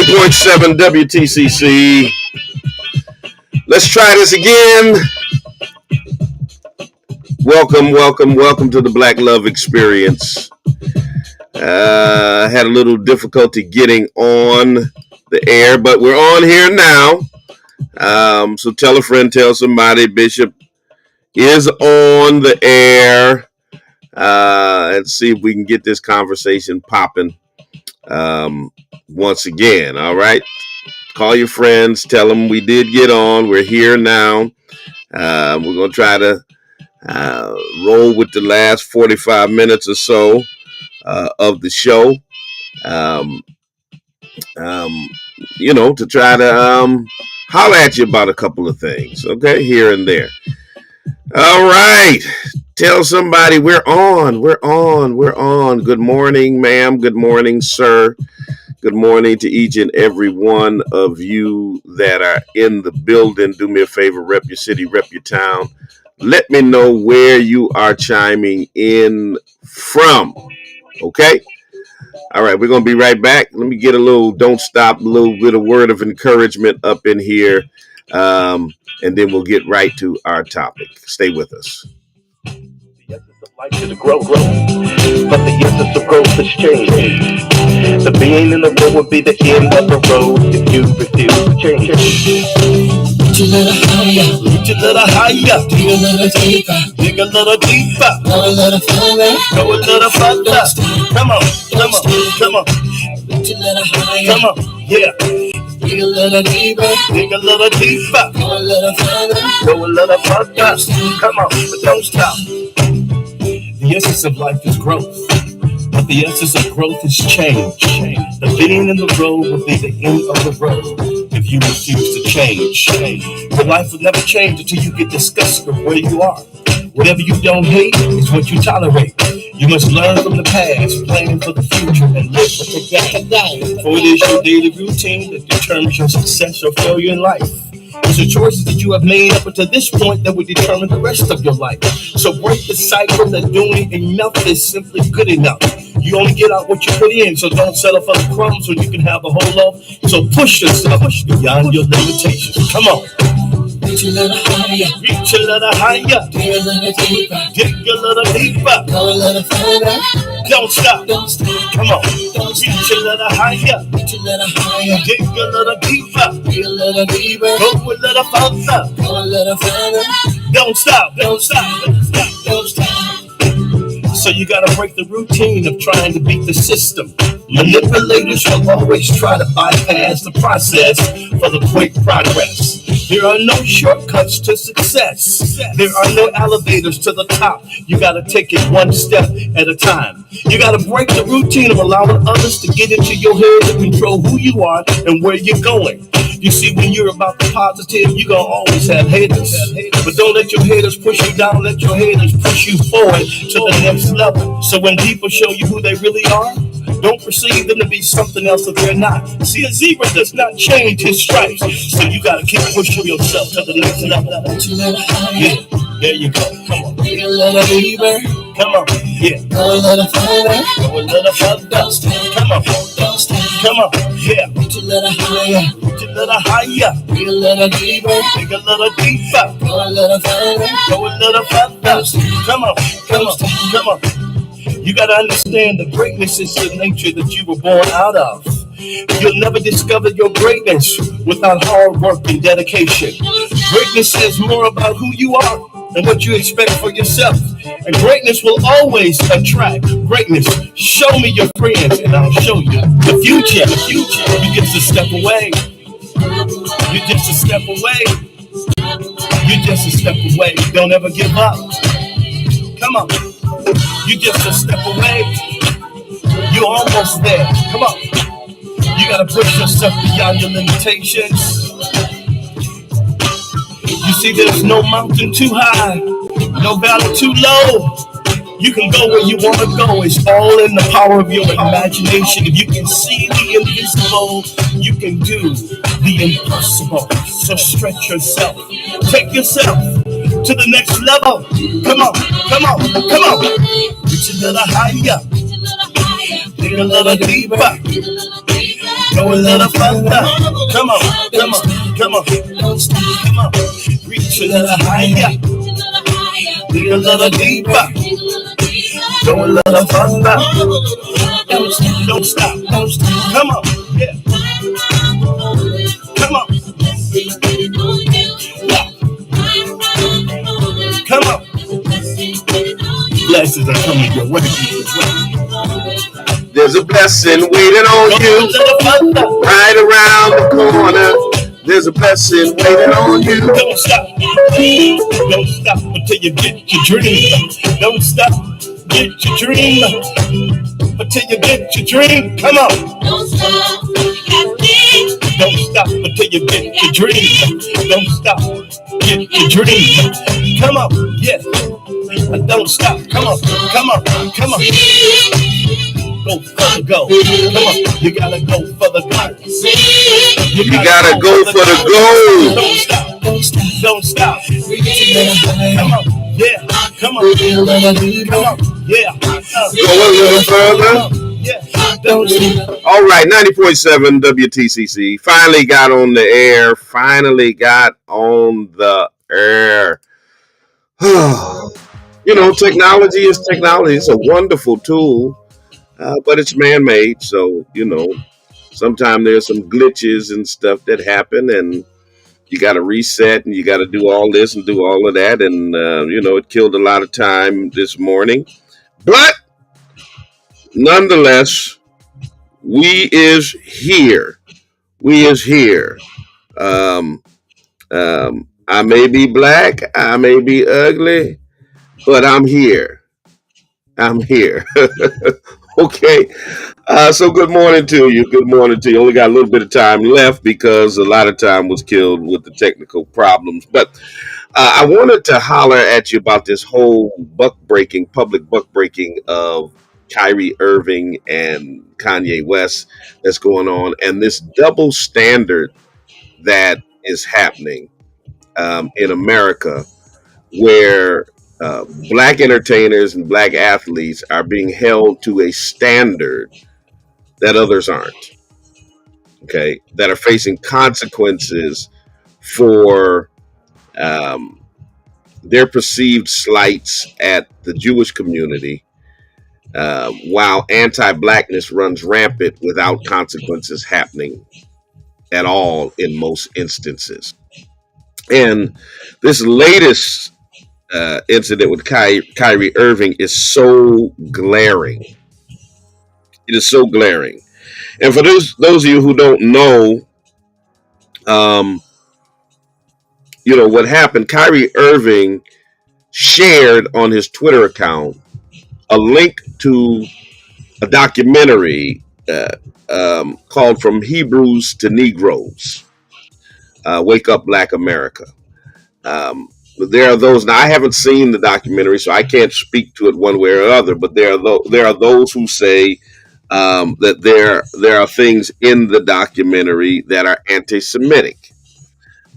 .7 WTCC. Let's try this again. Welcome to the Black Love Experience. Had a little difficulty getting on the air, but we're on here now. So tell a friend, tell somebody. Bishop is on the air. And see if we can get this conversation popping. Once again, all right. Call your friends, tell them we did get on. We're here now. We're going to try to roll with the last 45 minutes or so of the show. To try to holler at you about a couple of things, okay, here and there. All right. Tell somebody we're on. Good morning, ma'am. Good morning, sir. Good morning to each and every one of you that are in the building. Do me a favor, rep your city, rep your town. Let me know where you are chiming in from. Okay? All right, we're going to be right back. Let me get a little bit of word of encouragement up in here. And then we'll get right to our topic. Stay with us. Life is growth, but the essence of growth is change. The being in the road will be the end of the road if you refuse to change. Reach a little higher, dig a little deeper, go a little further, Come on. reach a little higher, Come on, yeah. dig a little deeper, go a little further, Come on, but don't stop. The essence of life is growth, but the essence of growth is change. The being in the road will be the end of the road if you refuse to change. Your life will never change until you get disgusted with where you are. Whatever you don't hate is what you tolerate. You must learn from the past, plan for the future, and live for today. For it is your daily routine that determines your success or failure in life. It's the choices that you have made up until this point that will determine the rest of your life. So break the cycle that doing enough is simply good enough. You only get out what you put in, so don't settle for the crumbs so you can have the whole loaf. So push yourself beyond your limitations. Come on. reach a little higher, dig a little deeper, go a little further, Don't stop. Come on. reach a little higher, Dig a little deeper. dig a little deeper, Go a little further. go a little further, Don't stop. don't stop. So you gotta break the routine of trying to beat the system. Manipulators will always try to bypass the process for the quick progress. There are no shortcuts to success. There are no elevators to the top. You gotta take it one step at a time. You gotta break the routine of allowing others to get into your head to control who you are and where you're going. You see, when you're about the positive, you're gonna always have haters. But don't let your haters push you down, let your haters push you forward to the next level. So when people show you who they really are, don't perceive them to be something else that they're not. See, a zebra does not change his stripes. So you gotta keep pushing yourself to the next level. Yeah, there you go. Come on. Be a little deeper. Come on. Yeah. Go a little further. Go a little further. Don't stop. Come on. Don't stop. Come on. Yeah. Reach a little higher. Reach a little higher. Be a little deeper. Dig a little deeper. Go a little further. Go a little further. Don't stop. Come on. Come Don't on. stop. Come on. You gotta understand that greatness is the nature that you were born out of. You'll never discover your greatness without hard work and dedication. Greatness says more about who you are and what you expect for yourself. And greatness will always attract greatness. Show me your friends and I'll show you the future. The future. You just a step away. You just a step away. You just a step away. Don't ever give up. Come on. You just a step away. You're almost there. Come on. You gotta push yourself beyond your limitations. You see, there's no mountain too high, no valley too low. You can go where you want to go. It's all in the power of your imagination. If you can see the invisible, you can do the impossible. So stretch yourself. Take yourself to the next level. Come on, come on, come on. Reach a little higher. Dig a little deeper. Go a little further. Come on, come on, come on. Come on. Reach a little higher. Dig a little deeper. Go a little further. Don't stop. Don't stop. Come on. Yeah. Come on. Yeah. Come on. Blessings are coming your way. There's a blessing waiting on you right around the corner. There's a blessing waiting on you. Don't stop. Don't stop until you get your dream. Don't stop. Get your dream. Until you get your dream. Come on. Don't stop. Don't stop until you get your dream. Don't stop. Get your dream. Come on. Yeah. Don't stop. Come on. Come on. Come on. Go for the go. Come on. You gotta go for the go. You gotta go for the goal. Don't stop. Don't stop. Don't stop. Come on. Yeah. Come on. Come on. Yeah. Go a little further. Yeah. Don't stop. All right, 90.7 WTCC finally got on the air. Finally got on the air. You know, technology is technology. It's a wonderful tool, but it's man-made. So, you know, sometimes there's some glitches and stuff that happen, and you got to reset, and you got to do all this and do all of that. And, you know, it killed a lot of time this morning. But nonetheless, we is here. We is here. I may be black, I may be ugly, but I'm here. I'm here. Okay. So good morning to you. Good morning to you. Only got a little bit of time left because a lot of time was killed with the technical problems. But I wanted to holler at you about this whole public buck breaking of Kyrie Irving and Kanye West that's going on, and this double standard that is happening in America, where black entertainers and black athletes are being held to a standard that others aren't. Okay, that are facing consequences for their perceived slights at the Jewish community, while anti-blackness runs rampant without consequences happening at all in most instances. And this latest incident with Kyrie Irving is so glaring. It is so glaring. And for those of you who don't know, what happened, Kyrie Irving shared on his Twitter account a link to a documentary called From Hebrews to Negroes, Wake Up Black America. There are those, now I haven't seen the documentary, so I can't speak to it one way or other, but there are those who say that there are things in the documentary that are anti-Semitic.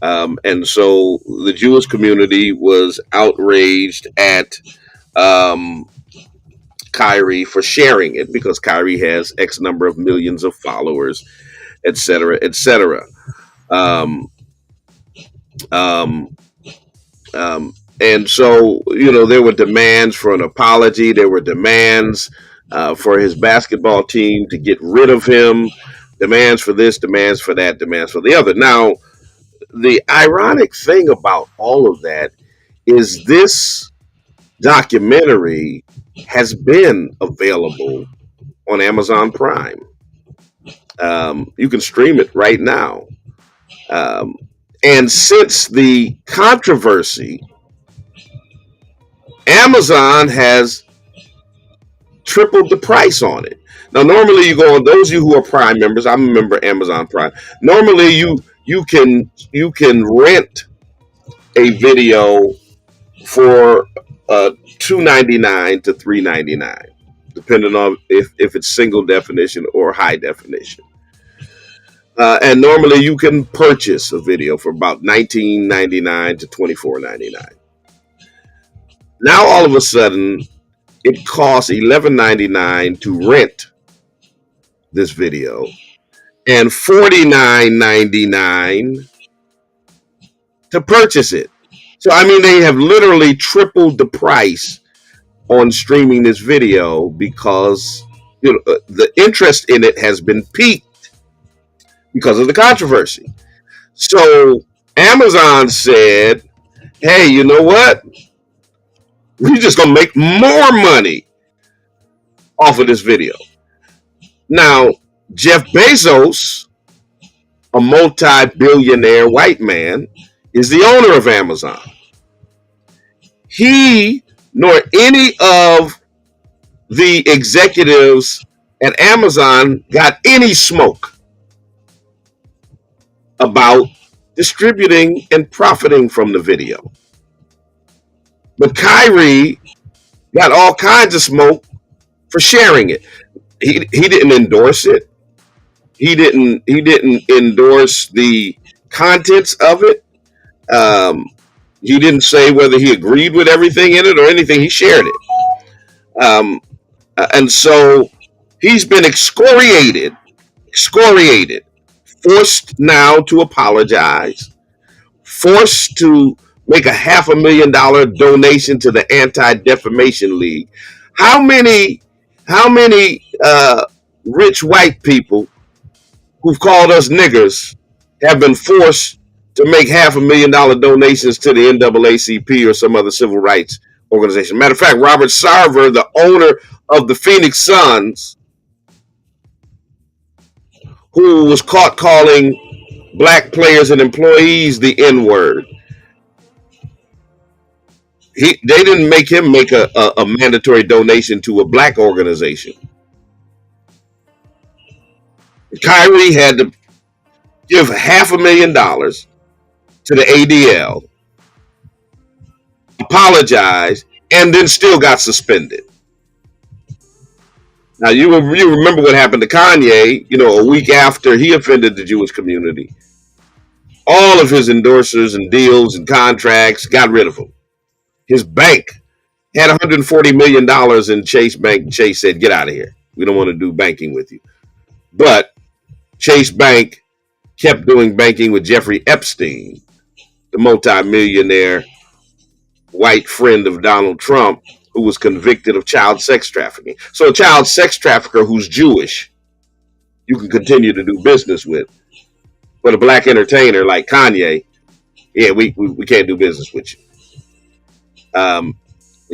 And so the Jewish community was outraged at Kyrie for sharing it because Kyrie has X number of millions of followers, et cetera, et cetera. Um, um, and so, there were demands for an apology. There were demands for his basketball team to get rid of him, demands for this, demands for that, demands for the other. Now, the ironic thing about all of that is this documentary has been available on Amazon Prime. You can stream it right now. And since the controversy, Amazon has tripled the price on it. Now, normally you go on, those of you who are Prime members, I'm a member of Amazon Prime. Normally you can rent a video for $2.99 to $3.99, depending on if it's single definition or high definition. And normally you can purchase a video for about $19.99 to $24.99. Now all of a sudden, it costs $11.99 to rent this video and $49.99 to purchase it. So I mean, they have literally tripled the price on streaming this video because the interest in it has been piqued because of the controversy. So Amazon said, "Hey, you know what? We're just gonna make more money off of this video." Now, Jeff Bezos, a multi-billionaire white man, is the owner of Amazon. He nor any of the executives at Amazon got any smoke about distributing and profiting from the video. But Kyrie got all kinds of smoke for sharing it. He didn't endorse it. He didn't endorse the contents of it. He didn't say whether he agreed with everything in it or anything. He shared it. And so he's been excoriated, forced now to apologize, forced to make a $500,000 donation to the Anti-Defamation League. How many rich white people who've called us niggers have been forced to make $500,000 donations to the NAACP or some other civil rights organization? Matter of fact, Robert Sarver, the owner of the Phoenix Suns, who was caught calling black players and employees the N-word, they didn't make him make a mandatory donation to a black organization. Kyrie had to give $500,000 to the ADL, apologize, and then still got suspended. Now you remember what happened to Kanye, a week after he offended the Jewish community. All of his endorsers and deals and contracts got rid of him. His bank had $140 million in Chase Bank. Chase said, "Get out of here. We don't want to do banking with you." But Chase Bank kept doing banking with Jeffrey Epstein, the multi-millionaire white friend of Donald Trump, who was convicted of child sex trafficking. So a child sex trafficker who's Jewish, you can continue to do business with. But a black entertainer like Kanye, yeah, we can't do business with you. The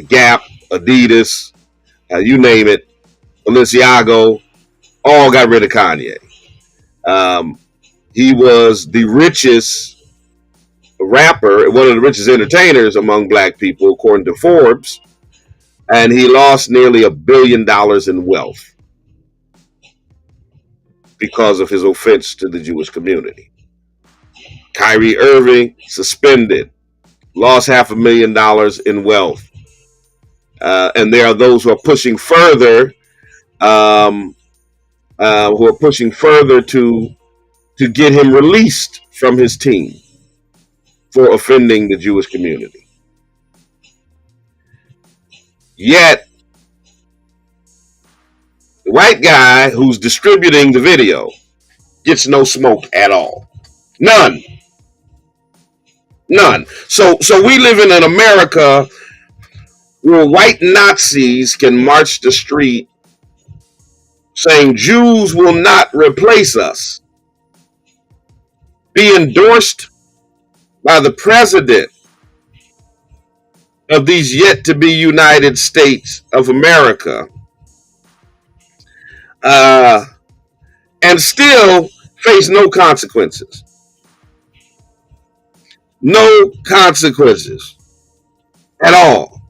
Gap, Adidas, you name it, Balenciaga, all got rid of Kanye. He was the richest a rapper, one of the richest entertainers among black people, according to Forbes, and he lost nearly $1 billion in wealth because of his offense to the Jewish community. Kyrie Irving, suspended, lost $500,000 in wealth. And there are those who are pushing further, to get him released from his team for offending the Jewish community. Yet, the white guy who's distributing the video gets no smoke at all. None. So we live in an America where white Nazis can march the street saying Jews will not replace us, be endorsed by the president of these yet to be United States of America, and still face no consequences. No consequences at all.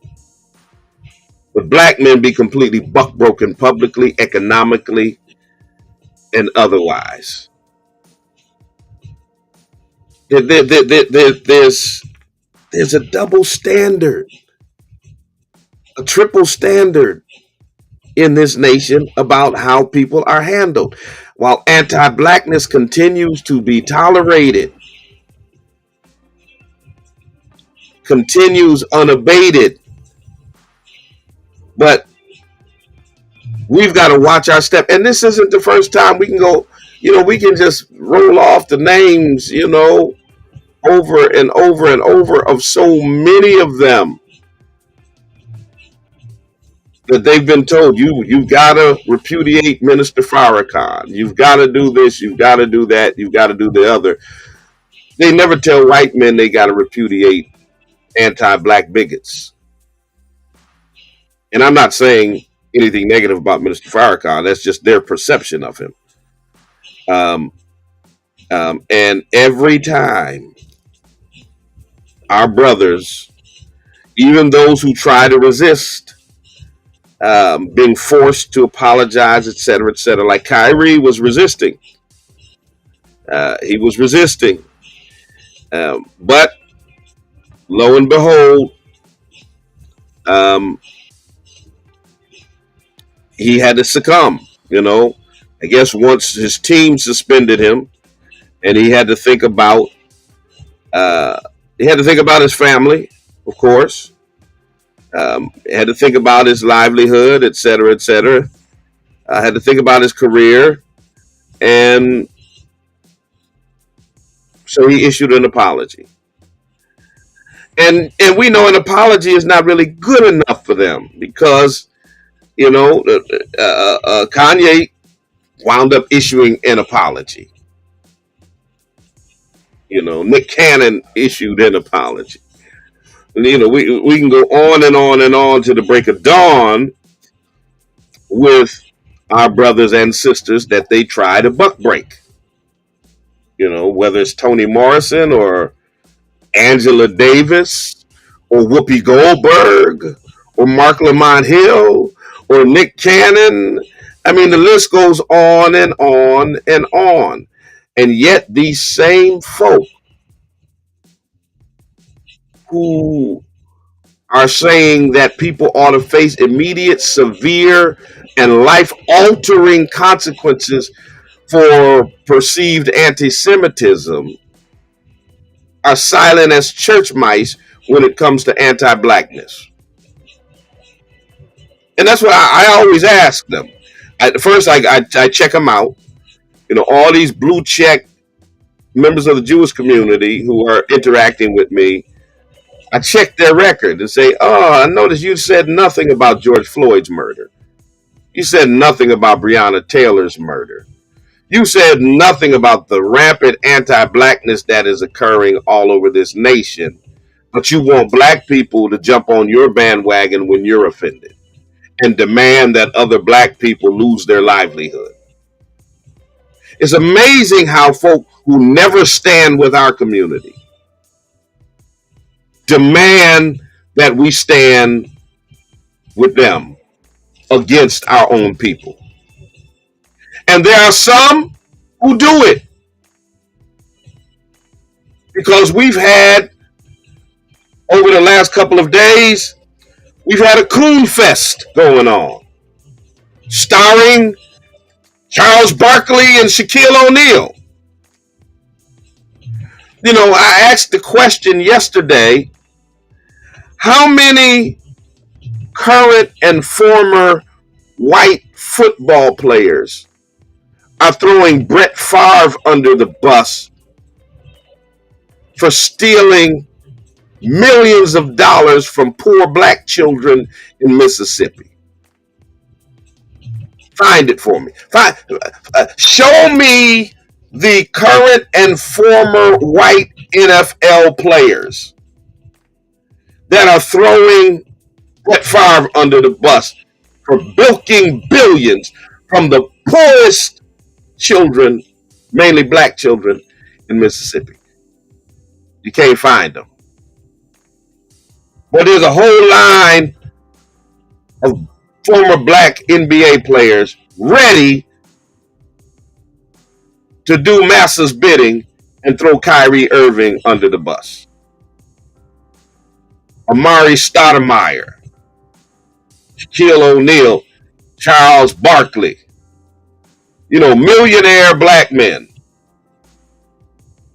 But black men be completely buck-broken publicly, economically, and otherwise. There's a double standard, a triple standard in this nation about how people are handled. While anti-blackness continues to be tolerated, continues unabated, but we've got to watch our step. And this isn't the first time we can go, we can just roll off the names, over and over and over of so many of them that they've been told, you've got to repudiate Minister Farrakhan. You've got to do this. You've got to do that. You've got to do the other. They never tell white men they got to repudiate anti-black bigots. And I'm not saying anything negative about Minister Farrakhan. That's just their perception of him. And every time our brothers, even those who try to resist, being forced to apologize, etc., like Kyrie was resisting. He was resisting. But lo and behold, he had to succumb, I guess once his team suspended him, and he had to think about his family, of course. He had to think about his livelihood, etc., etc. Had to think about his career, and so he issued an apology. And we know an apology is not really good enough for them because, Kanye wound up issuing an apology. Nick Cannon issued an apology. And, we can go on and on and on to the break of dawn with our brothers and sisters that they try to buck break. Whether it's Toni Morrison or Angela Davis or Whoopi Goldberg or Mark Lamont Hill or Nick Cannon. I mean, the list goes on and on and on. And yet these same folk who are saying that people ought to face immediate, severe, and life-altering consequences for perceived anti-Semitism are silent as church mice when it comes to anti-blackness. And that's what I always ask them. First, I check them out. All these blue check members of the Jewish community who are interacting with me, I check their record and say, I noticed you said nothing about George Floyd's murder. You said nothing about Breonna Taylor's murder. You said nothing about the rampant anti-blackness that is occurring all over this nation, but you want black people to jump on your bandwagon when you're offended and demand that other black people lose their livelihood. It's amazing how folk who never stand with our community, demand that we stand with them against our own people. And there are some who do it because we've had, over the last couple of days, we've had a coon fest going on, starring Charles Barkley and Shaquille O'Neal. You know, I asked the question yesterday, how many current and former white football players are throwing Brett Favre under the bus for stealing millions of dollars from poor black children in Mississippi? Find it for me. Show me the current and former white NFL players that are throwing Brett Favre under the bus for bilking billions from the poorest children, mainly black children in Mississippi. You can't find them. But there's a whole line of former black NBA players ready to do Massa's bidding and throw Kyrie Irving under the bus. Amari Stoudemire, Shaquille O'Neal, Charles Barkley. You know, millionaire black men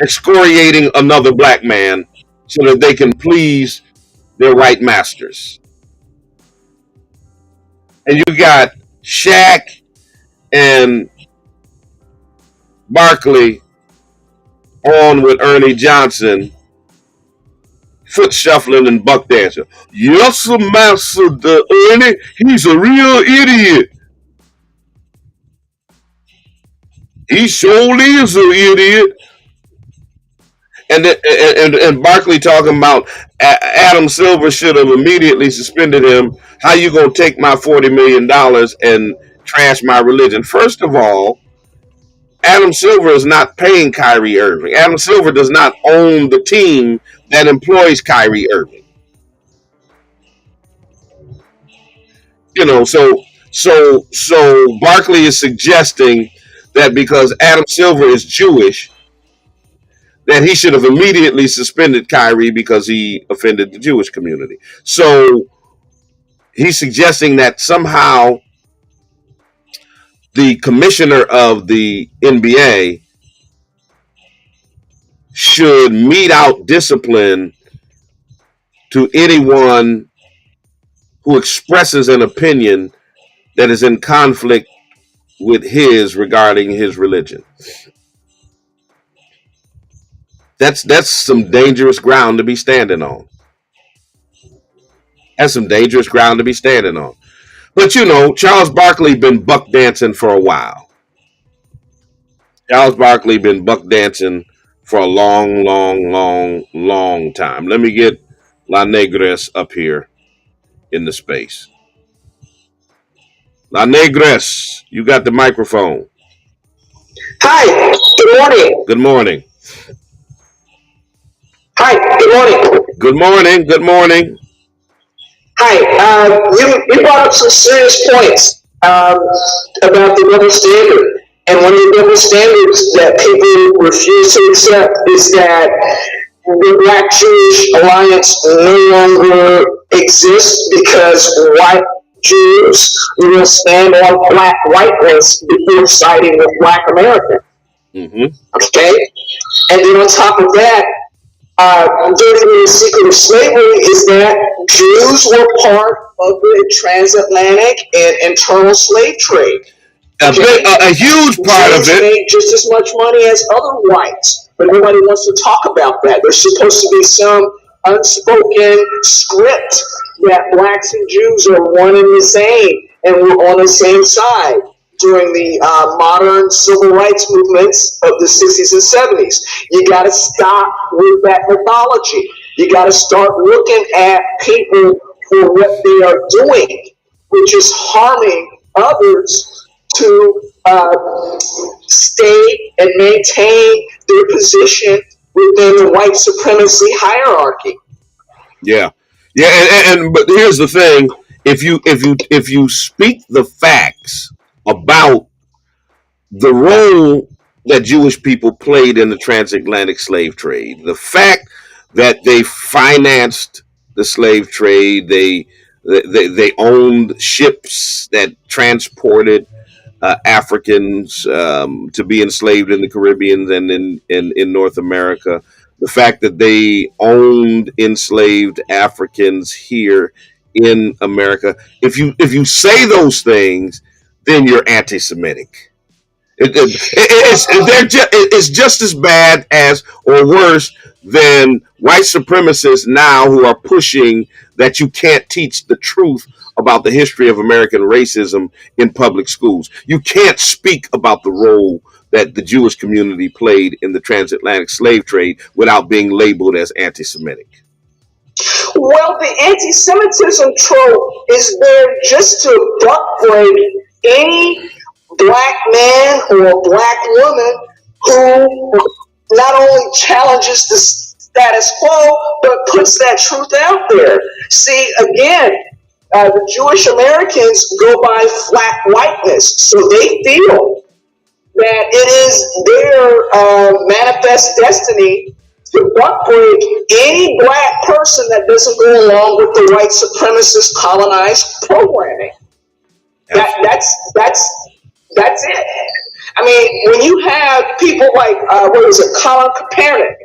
excoriating another black man so that they can please their white masters. And you got Shaq and Barkley on with Ernie Johnson, foot shuffling and buck dancing. Yes, Master Ernie, he's a real idiot. He surely is an idiot. And Barkley talking about Adam Silver should have immediately suspended him. How you gonna take my $40 million and trash my religion? First of all, Adam Silver is not paying Kyrie Irving. Adam Silver does not own the team that employs Kyrie Irving. You know, so Barkley is suggesting that because Adam Silver is Jewish, that he should have immediately suspended Kyrie because he offended the Jewish community. So he's suggesting that somehow the commissioner of the NBA should mete out discipline to anyone who expresses an opinion that is in conflict with his regarding his religion. That's some dangerous ground to be standing on. That's some dangerous ground to be standing on. But you know, Charles Barkley been buck dancing for a while. Charles Barkley been buck dancing for a long time. Let me get La Negress up here in the space. La Negress, you got the microphone. Hi, good morning. Good morning. Hi, good morning. Good morning. Good morning. Hi, you brought up some serious points about the double standard. And one of the double standards that people refuse to accept is that the Black-Jewish alliance no longer exists because white Jews will stand on black whiteness before siding with Black America. Mm-hmm. Okay? And then on top of that, the secret of slavery is that Jews were part of the transatlantic and internal slave trade. Okay? A huge part Jews of it. made just as much money as other whites, but nobody wants to talk about that. There's supposed to be some unspoken script that blacks and Jews are one and the same, and we're on the same side during the modern civil rights movements of the 60s and 70s. You got to stop with that mythology. You got to start looking at people for what they are doing, which is harming others to stay and maintain their position within the white supremacy hierarchy. Yeah, yeah, and but here's the thing: if you speak the facts about the role that Jewish people played in the transatlantic slave trade, the fact that they financed the slave trade, they owned ships that transported Africans to be enslaved in the Caribbean and in North America. The fact that they owned enslaved Africans here in America. If you say those things, then you're anti-Semitic. It's just as bad as or worse than white supremacists now who are pushing that you can't teach the truth about the history of American racism in public schools. You can't speak about the role that the Jewish community played in the transatlantic slave trade without being labeled as anti-Semitic. Well, the anti-Semitism trope is there just to buck break any black man or black woman who not only challenges the status quo, but puts that truth out there. See, again, the Jewish Americans go by flat whiteness, so they feel that it is their manifest destiny to buck break any black person that doesn't go along with the white supremacist colonized programming. That's it. I mean, when you have people like Colin Kaepernick,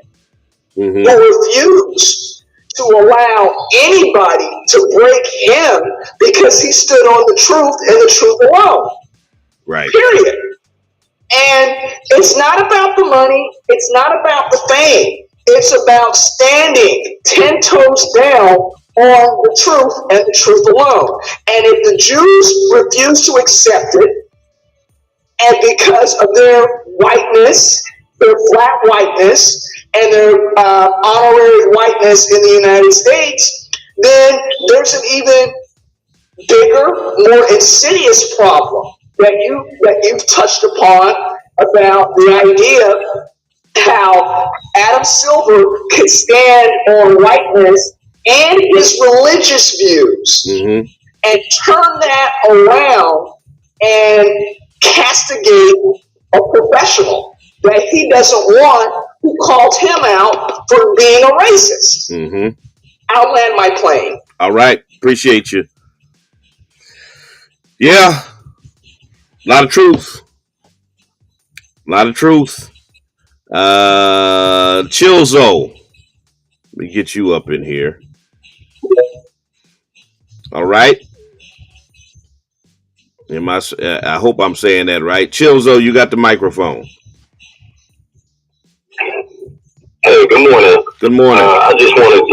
Mm-hmm. who refused to allow anybody to break him because he stood on the truth and the truth alone. Right. Period. And it's not about the money. It's not about the fame. It's about standing 10 toes down on the truth and the truth alone. And if the Jews refuse to accept it, and because of their whiteness, their flat whiteness, and their honorary whiteness in the United States, then there's an even bigger, more insidious problem that you've touched upon about the idea how Adam Silver could stand on whiteness and his religious views Mm-hmm. and turn that around and castigate a professional that he doesn't want, who called him out for being a racist. Mm-hmm. I'll land my plane. All right. Appreciate you. Yeah. A lot of truth. A lot of truth. Chilzo. Let me get you up in here. All right. I hope I'm saying that right. Chilzo, you got the microphone. Hey, good morning. Good morning. I just wanted to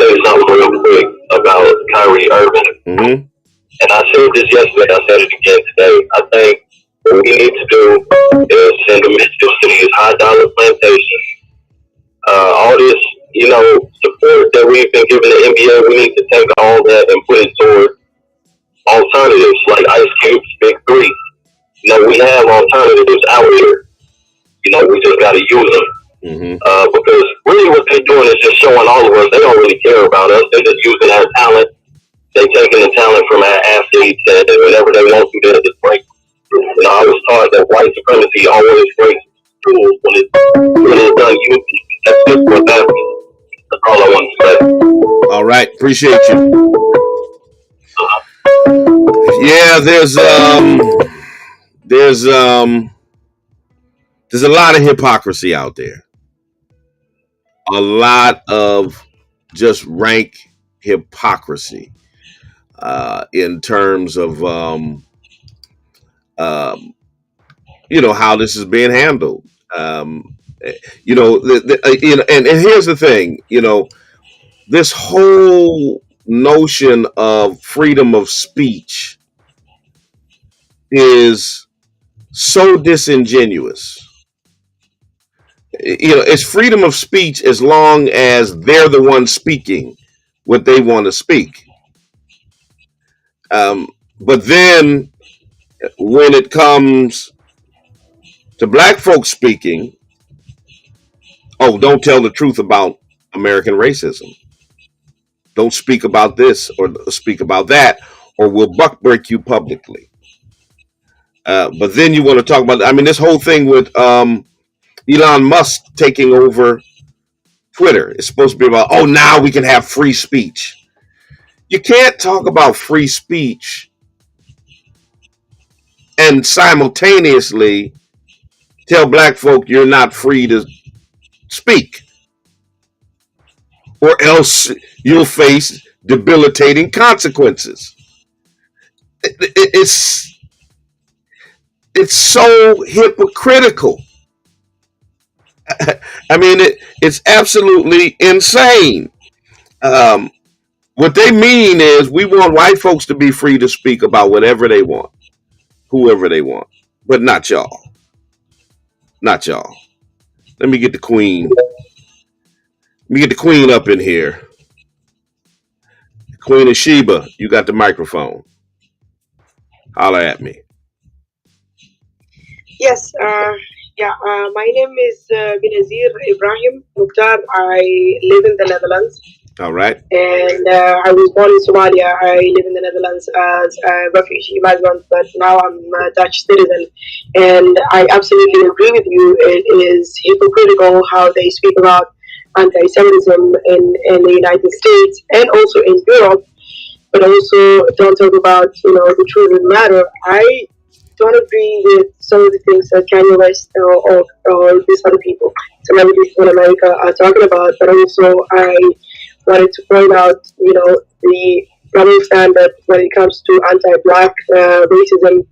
say something real quick about Kyrie Irving. Mm-hmm. And I said this yesterday. I said it again today. I think what we need to do is send a message to these high dollar plantations. All this, support that we've been giving the NBA, we need to take all that and put it toward alternatives like Ice Cube's Big Three. We have alternatives out here. We just got to use them. Mm-hmm. Because really what they're doing is just showing all of us they don't really care about us. They're just using our talent. They're taking the talent from our athletes, and whenever they want to, they'll just break. I was taught that white supremacy always breaks tools when it's done using. That's just what happens. That's all I want to say. All right. Appreciate you. Yeah, there's a lot of hypocrisy out there. A lot of just rank hypocrisy in terms of how this is being handled. And here's the thing. This whole notion of freedom of speech is so disingenuous. It's freedom of speech as long as they're the ones speaking what they want to speak. But then when it comes to black folks speaking, oh, don't tell the truth about American racism. Don't speak about this or speak about that, or we'll buck break you publicly. But then you want to talk about, I mean, this whole thing with Elon Musk taking over Twitter. It's supposed to be about, oh, now we can have free speech. You can't talk about free speech and simultaneously tell black folk you're not free to speak, or else you'll face debilitating consequences. It's so hypocritical. I mean, it's absolutely insane. What they mean is we want white folks to be free to speak about whatever they want, whoever they want, but not y'all. Not y'all. Let me get the queen. Let me get the queen up in here. Queen of Sheba, you got the microphone. Holla at me. Yes, my name is Benazir Ibrahim Mukhtar. I live in the Netherlands. All right. And I was born in Somalia. I live in the Netherlands as a refugee migrant, but now I'm a Dutch citizen. And I absolutely agree with you. It is hypocritical how they speak about anti-Semitism in the United States and also in Europe, but also don't talk about, the truth of the matter. I don't agree with some of the things that Kanye West or these other people, celebrities in America are talking about, but also I wanted to point out, the double standard when it comes to anti-black racism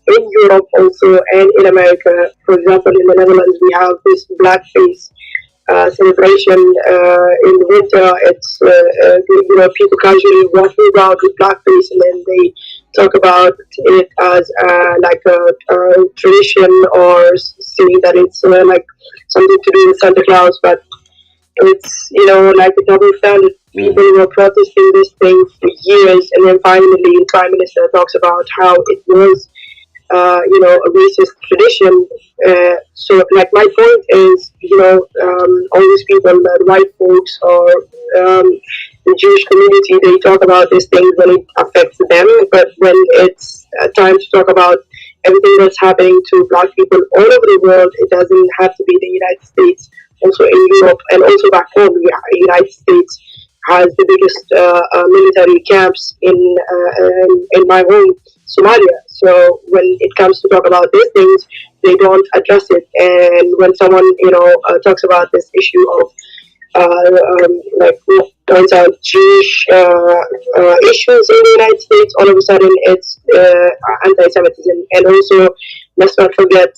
in Europe also and in America. For example, in the Netherlands, we have this blackface celebration in the winter. It's people casually walking around with blackface, and then they talk about it as like a tradition, or saying that it's like something to do with Santa Claus. But it's like a double standard. People were protesting this thing for years, and then finally the Prime Minister talks about how it was a racist tradition. So, like, my point is, all these people, the white folks or the Jewish community, they talk about these things when it affects them, but when it's time to talk about everything that's happening to black people all over the world, it doesn't have to be the United States. Also in Europe and also back home, the United States has the biggest military camps in my home, Somalia. So when it comes to talk about these things, they don't address it. And when someone talks about this issue of like points out Jewish issues in the United States, all of a sudden it's anti-Semitism. And also, let's not forget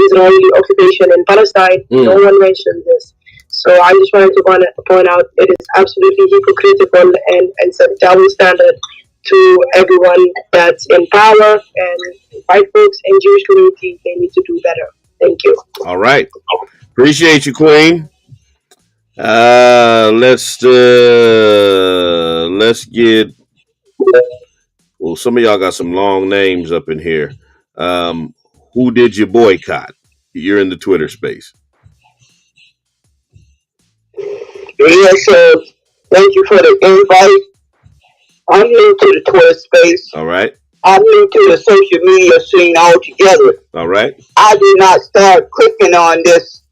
Israeli occupation in Palestine. No one mentioned this. So I just wanted to point out it is absolutely hypocritical and it's a double standard to everyone that's in power, and white folks and Jewish community, they need to do better. Thank you. All right. Appreciate you, Queen. Let's get, well, some of y'all got some long names up in here. Who did you boycott? You're in the Twitter space. Yes, thank you for the invite. I'm new to the Twitter space. All right. I'm new to the social media scene altogether. All right. I did not start clicking on these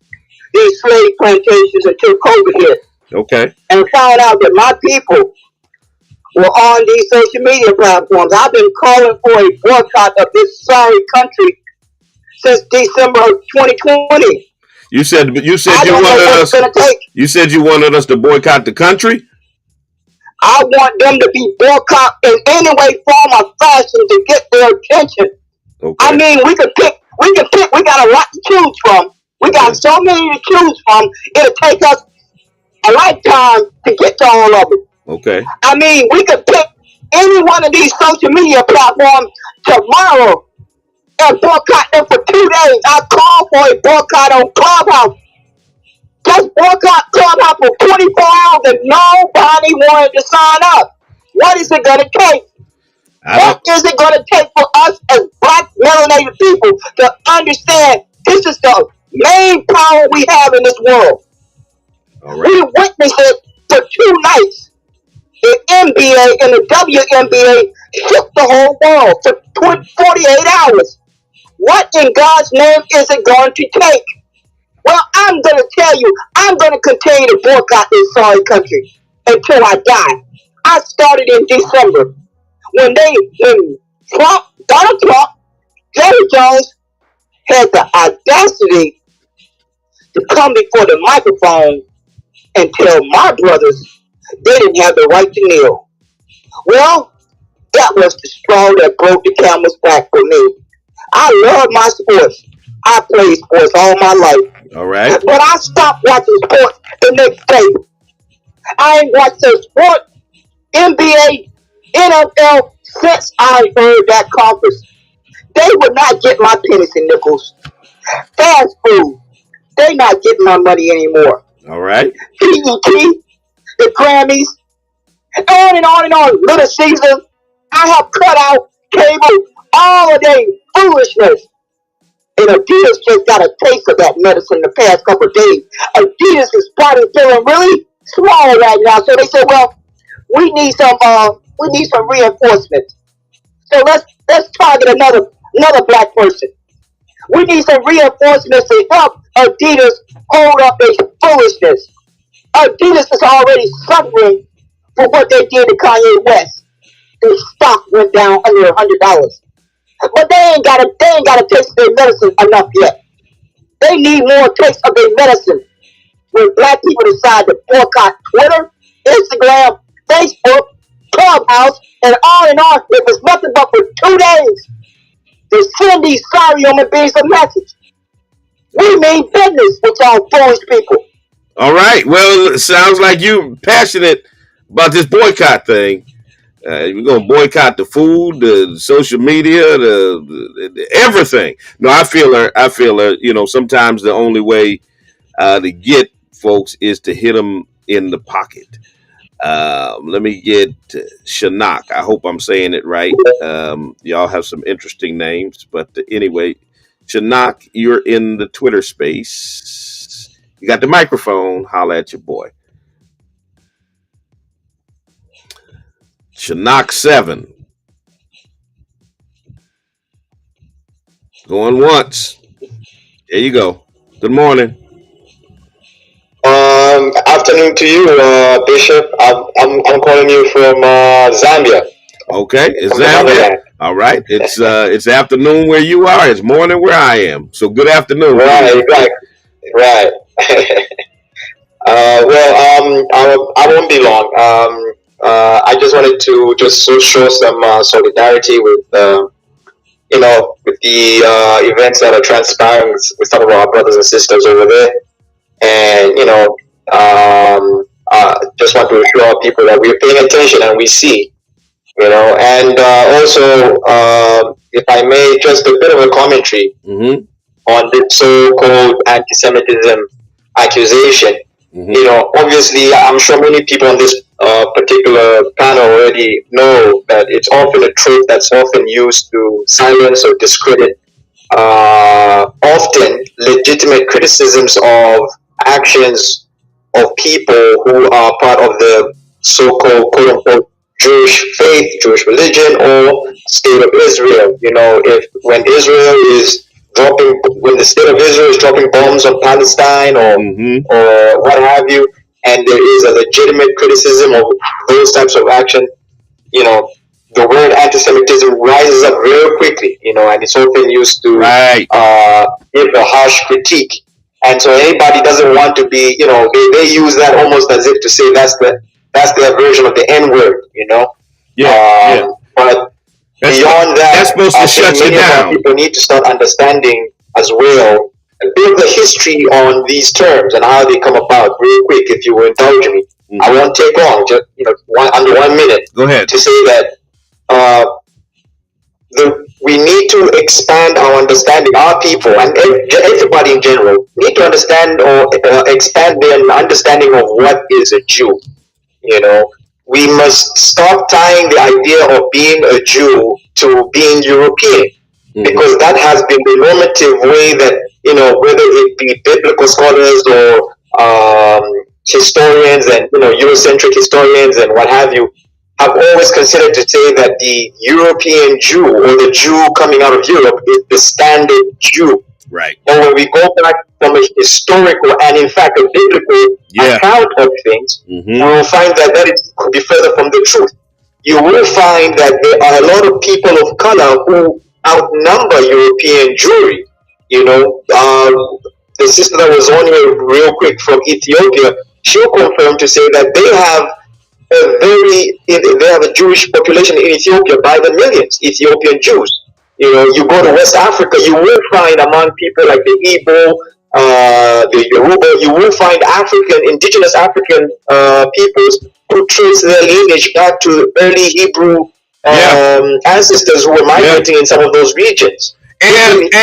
slave plantations until COVID hit. Okay. And found out that my people were on these social media platforms. I've been calling for a boycott of this sorry country since December of 2020. You said You said you wanted us to boycott the country? I want them to be boycott in any way, form, or fashion to get their attention. Okay. I mean, we got a lot to choose from. We got so many to choose from, it'll take us a lifetime to get to all of them. Okay. I mean, we could pick any one of these social media platforms tomorrow and boycott them for 2 days. I call for a boycott on Clubhouse. Just boycott Clubhouse for 24 hours and nobody wanted to sign up. What is it going to take? What is it going to take for us as black melanated people to understand this is the main power we have in this world? All We right. witnessed it for 2 nights. The NBA and the WNBA shook the whole world for 48 hours. What in God's name is it going to take? Well, I'm going to tell you, I'm going to continue to boycott this sorry country until I die. I started in December when Donald Trump, Jerry Jones had the audacity to come before the microphone and tell my brothers they didn't have the right to kneel. Well, that was the straw that broke the camel's back for me. I love my sports. I played sports all my life. All right. But I stopped watching sports the next day. I ain't watched a sport, NBA, NFL, since I heard that conference. They would not get my pennies and nickels. Fast food, they not getting my money anymore. All right. PET, the Grammys, on and on and on. Little Caesar, I have cut out cable, all of their foolishness. And Adidas just got a taste of that medicine the past couple of days. Adidas is probably feeling really small right now. So they said, well, we need some reinforcement. So let's target another black person. We need some reinforcements to help Adidas hold up their foolishness. Adidas is already suffering for what they did to Kanye West. Their stock went down under $100. But they ain't got a taste of their medicine enough yet. They need more taste of their medicine. When black people decide to boycott Twitter, Instagram, Facebook, Clubhouse, and on, it was nothing but for 2 days to send these sorry human beings a message. We mean business with y'all foolish people. All right. Well, it sounds like you passionate about this boycott thing. We're gonna boycott the food, the social media, the everything. No, I feel her. You know, sometimes the only way to get folks is to hit them in the pocket. Let me get Shanak. I hope I'm saying it right. Y'all have some interesting names, but anyway, Shanak, you're in the Twitter space. You got the microphone. Holla at your boy. Shanak 7. Going once. There you go. Good morning. Afternoon to you, Bishop. I'm calling you from Zambia. Okay, it's From the Zambia. motherland. All right, it's afternoon where you are. It's morning where I am. So good afternoon. Right, right. I won't be long. I just wanted to show some solidarity with with the events that are transpiring with some of our brothers and sisters over there, and just want to assure people that we're paying attention and we see, and also, if I may, just a bit of a commentary Mm-hmm. on this so-called anti-Semitism accusation. Mm-hmm. Obviously, I'm sure many people on this particular panel already know that it's often a trait that's often used to silence or discredit often legitimate criticisms of actions of people who are part of the so-called quote-unquote Jewish faith, Jewish religion, or state of Israel. When the state of Israel is dropping bombs on Palestine or Mm-hmm. or what have you, and there is a legitimate criticism of those types of action, the word anti-Semitism rises up very quickly, and it's often used to Right. give a harsh critique. And so anybody doesn't want to be, they use that almost as if to say that's their version of the N-word, Yeah. But That's, beyond that, that's supposed to I think shut you many of our down. people need to start understanding as well a bit of the history on these terms and how they come about. Real quick, if you will indulge me, I won't take long, just under 1 minute, Go ahead. to say that we need to expand our understanding. Our people and everybody in general need to understand or expand their understanding of what is a Jew. We must stop tying the idea of being a Jew to being European, because that has been the normative way that, whether it be biblical scholars or historians and Eurocentric historians and what have you have always considered to say that the European Jew or the Jew coming out of Europe is the standard Jew. Right. But when we go back from a historical and in fact a biblical account of things, we will find that could be further from the truth. You will find that there are a lot of people of color who outnumber European Jewry. The sister that was on here real quick from Ethiopia, she'll confirm to say that they have a Jewish population in Ethiopia by the millions, Ethiopian Jews. You go to West Africa, you will find among people like the Igbo, the Yoruba, you will find indigenous African peoples who trace their lineage back to early Hebrew ancestors who were migrating in some of those regions. And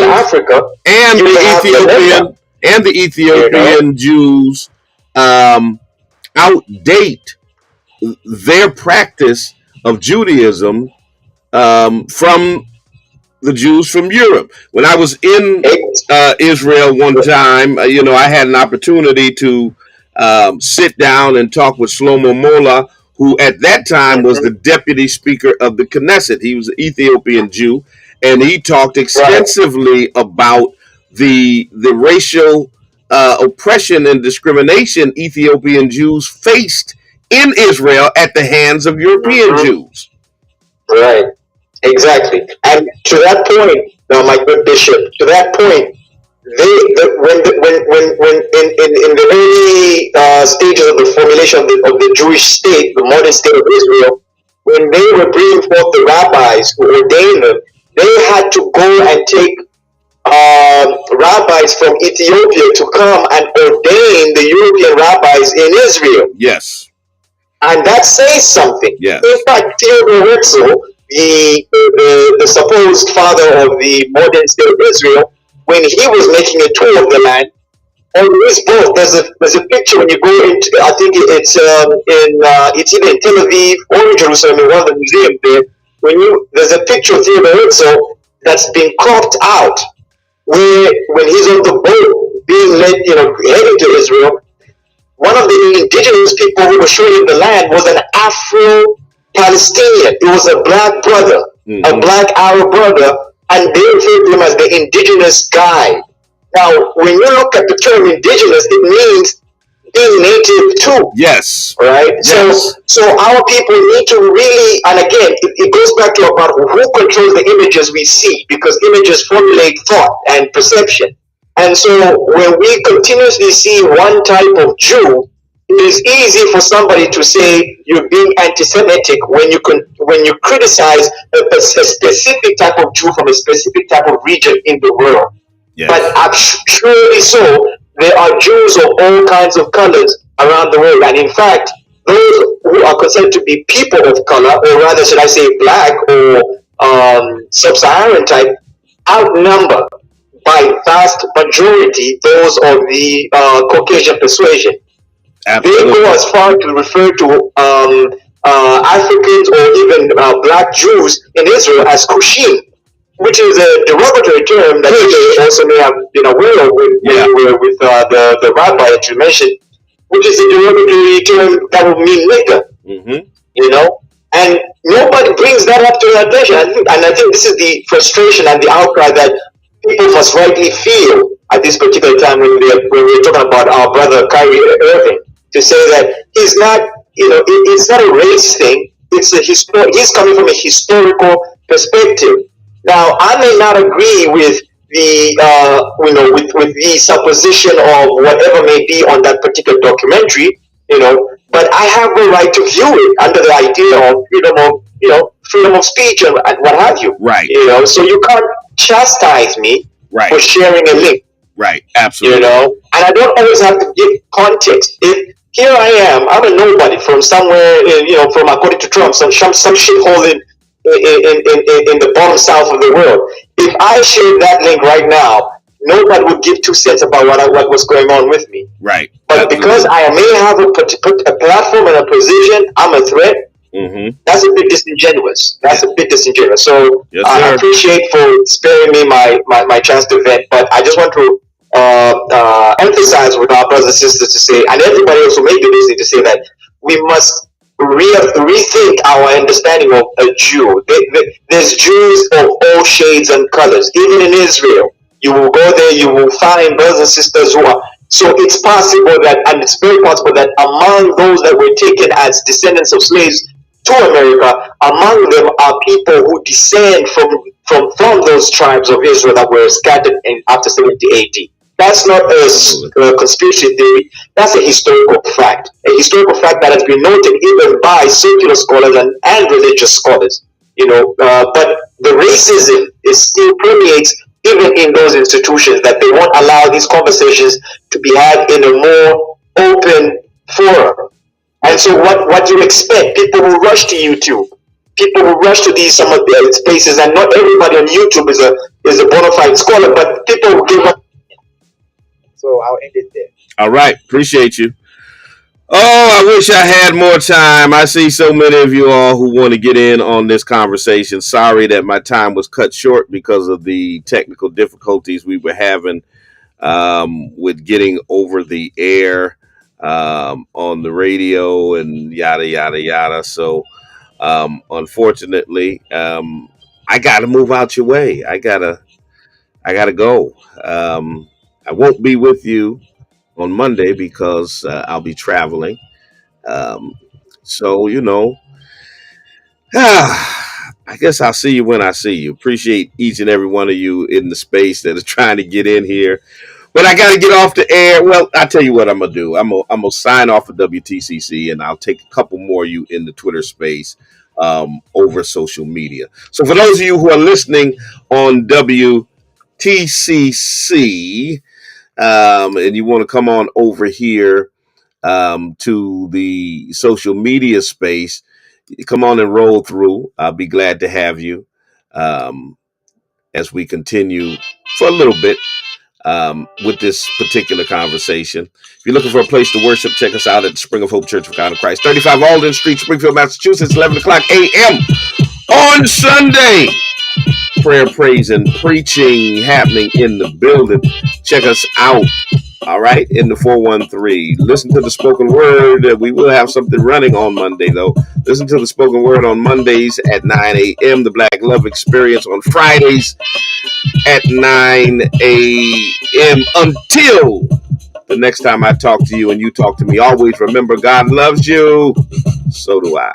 Africa, the Ethiopian Jews outdate their practice of Judaism from the Jews from Europe. When I was in Israel one time, I had an opportunity to sit down and talk with Shlomo Mola, who at that time was the deputy speaker of the Knesset. He was an Ethiopian Jew, and he talked extensively about the racial oppression and discrimination Ethiopian Jews faced in Israel at the hands of European Jews. Right, exactly. And to that point, my good bishop, to that point, when in the early stages of the formulation of the Jewish state, the modern state of Israel, when they were bringing forth the rabbis who ordained them, they had to go and take rabbis from Ethiopia to come and ordain the European rabbis in Israel. Yes. And that says something. Yes. In fact, Theodor Herzl, the supposed father of the modern state of Israel, when he was making a tour of the land, on his boat, there's a picture when you go into, I think it's either in Tel Aviv or in Jerusalem in one of the museums there. There's a picture of Theodor Herzl that's been cropped out, where when he's on the boat being led, heading to Israel, one of the indigenous people who were showing him the land was an Afro-Palestinian. It was a black brother, a black Arab brother, and they referred to him as the indigenous guide. Now, when you look at the term indigenous, it means being native too. Yes. Right? Yes. So our people need to really, and again, it goes back to about who controls the images we see, because images formulate thought and perception. And so when we continuously see one type of Jew, it is easy for somebody to say you're being anti-Semitic when you criticize a specific type of Jew from a specific type of region in the world. Yes. But truly so, there are Jews of all kinds of colors around the world. And in fact, those who are considered to be people of color, or rather should I say black or sub-Saharan type, outnumber by vast majority those of the Caucasian persuasion. Absolutely. They go as far to refer to Africans or even black Jews in Israel as Kushim, which is a derogatory term that you also may have been aware of with the rabbi that you mentioned, which is a derogatory term that would mean nigger. And nobody brings that up to their attention. And I think this is the frustration and the outcry that people must rightly feel at this particular time when we're talking about our brother Kyrie Irving, to say that he's not, it's not a race thing. It's he's coming from a historical perspective. Now, I may not agree with the, with the supposition of whatever may be on that particular documentary, but I have the right to view it under the idea of freedom of speech and what have you. Right. So you can't chastise me for sharing a link. Right. Absolutely. And I don't always have to give context. If here I am, I'm a nobody from somewhere, from according to Trump, some shithole in the bottom south of the world. If I share that link right now, nobody would give 2 cents about what was going on with me. Right. But because I may have a platform and a position, I'm a threat. That's a bit disingenuous. So yes, I appreciate for sparing me my chance to vent. But I just want to emphasize with our brothers and sisters to say, and everybody else who may be listening, to say that we must rethink our understanding of a Jew. There's Jews of all shades and colors. Even in Israel, you will go there, you will find brothers and sisters who are. So it's possible that, and it's very possible that among those that were taken as descendants of slaves to America, among them are people who descend from those tribes of Israel that were scattered after 70 AD. That's not a conspiracy theory. That's a historical fact. A historical fact that has been noted even by secular scholars and religious scholars. But the racism still permeates even in those institutions, that they won't allow these conversations to be had in a more open forum. And so what you expect, people will rush to YouTube. People will rush to some of the spaces, and not everybody on YouTube is a bona fide scholar, but people will give up. So I'll end it there. All right. Appreciate you. Oh, I wish I had more time. I see so many of you all who want to get in on this conversation. Sorry that my time was cut short because of the technical difficulties we were having with getting over the air on the radio and yada, yada, yada. So, unfortunately, I got to move out your way. I gotta go. I won't be with you on Monday because I'll be traveling. So, I guess I'll see you when I see you. Appreciate each and every one of you in the space that is trying to get in here. But I got to get off the air. Well, I'll tell you what I'm going to do. I'm going to sign off of WTCC, and I'll take a couple more of you in the Twitter space over social media. So for those of you who are listening on WTCC, and you want to come on over here to the social media space, come on and roll through. I'll be glad to have you as we continue for a little bit with this particular conversation. If you're looking for a place to worship, check us out at Spring of Hope Church of God in Christ, 35 Alden Street, Springfield, Massachusetts, 11 o'clock a.m. on Sunday. Prayer, praise, and preaching happening in the building. Check us out, all right, in the 413. Listen to the spoken word. We will have something running on Monday, though. Listen to the spoken word on Mondays at 9 a.m. The Black Love Experience on Fridays at 9 a.m. Until the next time I talk to you and you talk to me, always remember God loves you. So do I.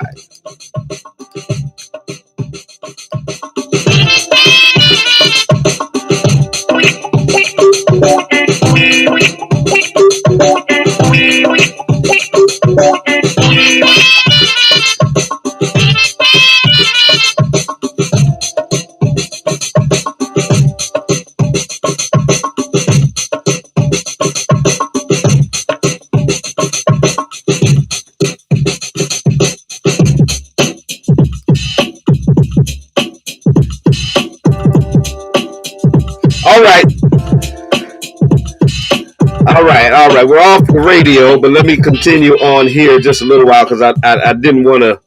All right. We're off the radio, but let me continue on here just a little while because I didn't want to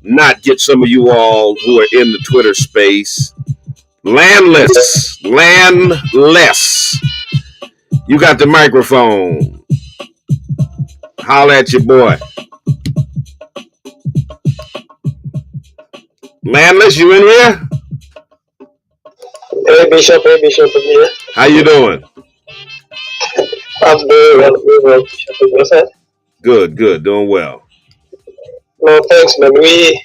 not get some of you all who are in the Twitter space. Landless. You got the microphone. Holla at your boy. Landless, you in here? Hey Bishop, I'm here. How you doing? I'm very well, Bishop. Yourself? Good, doing well. No, thanks, man. We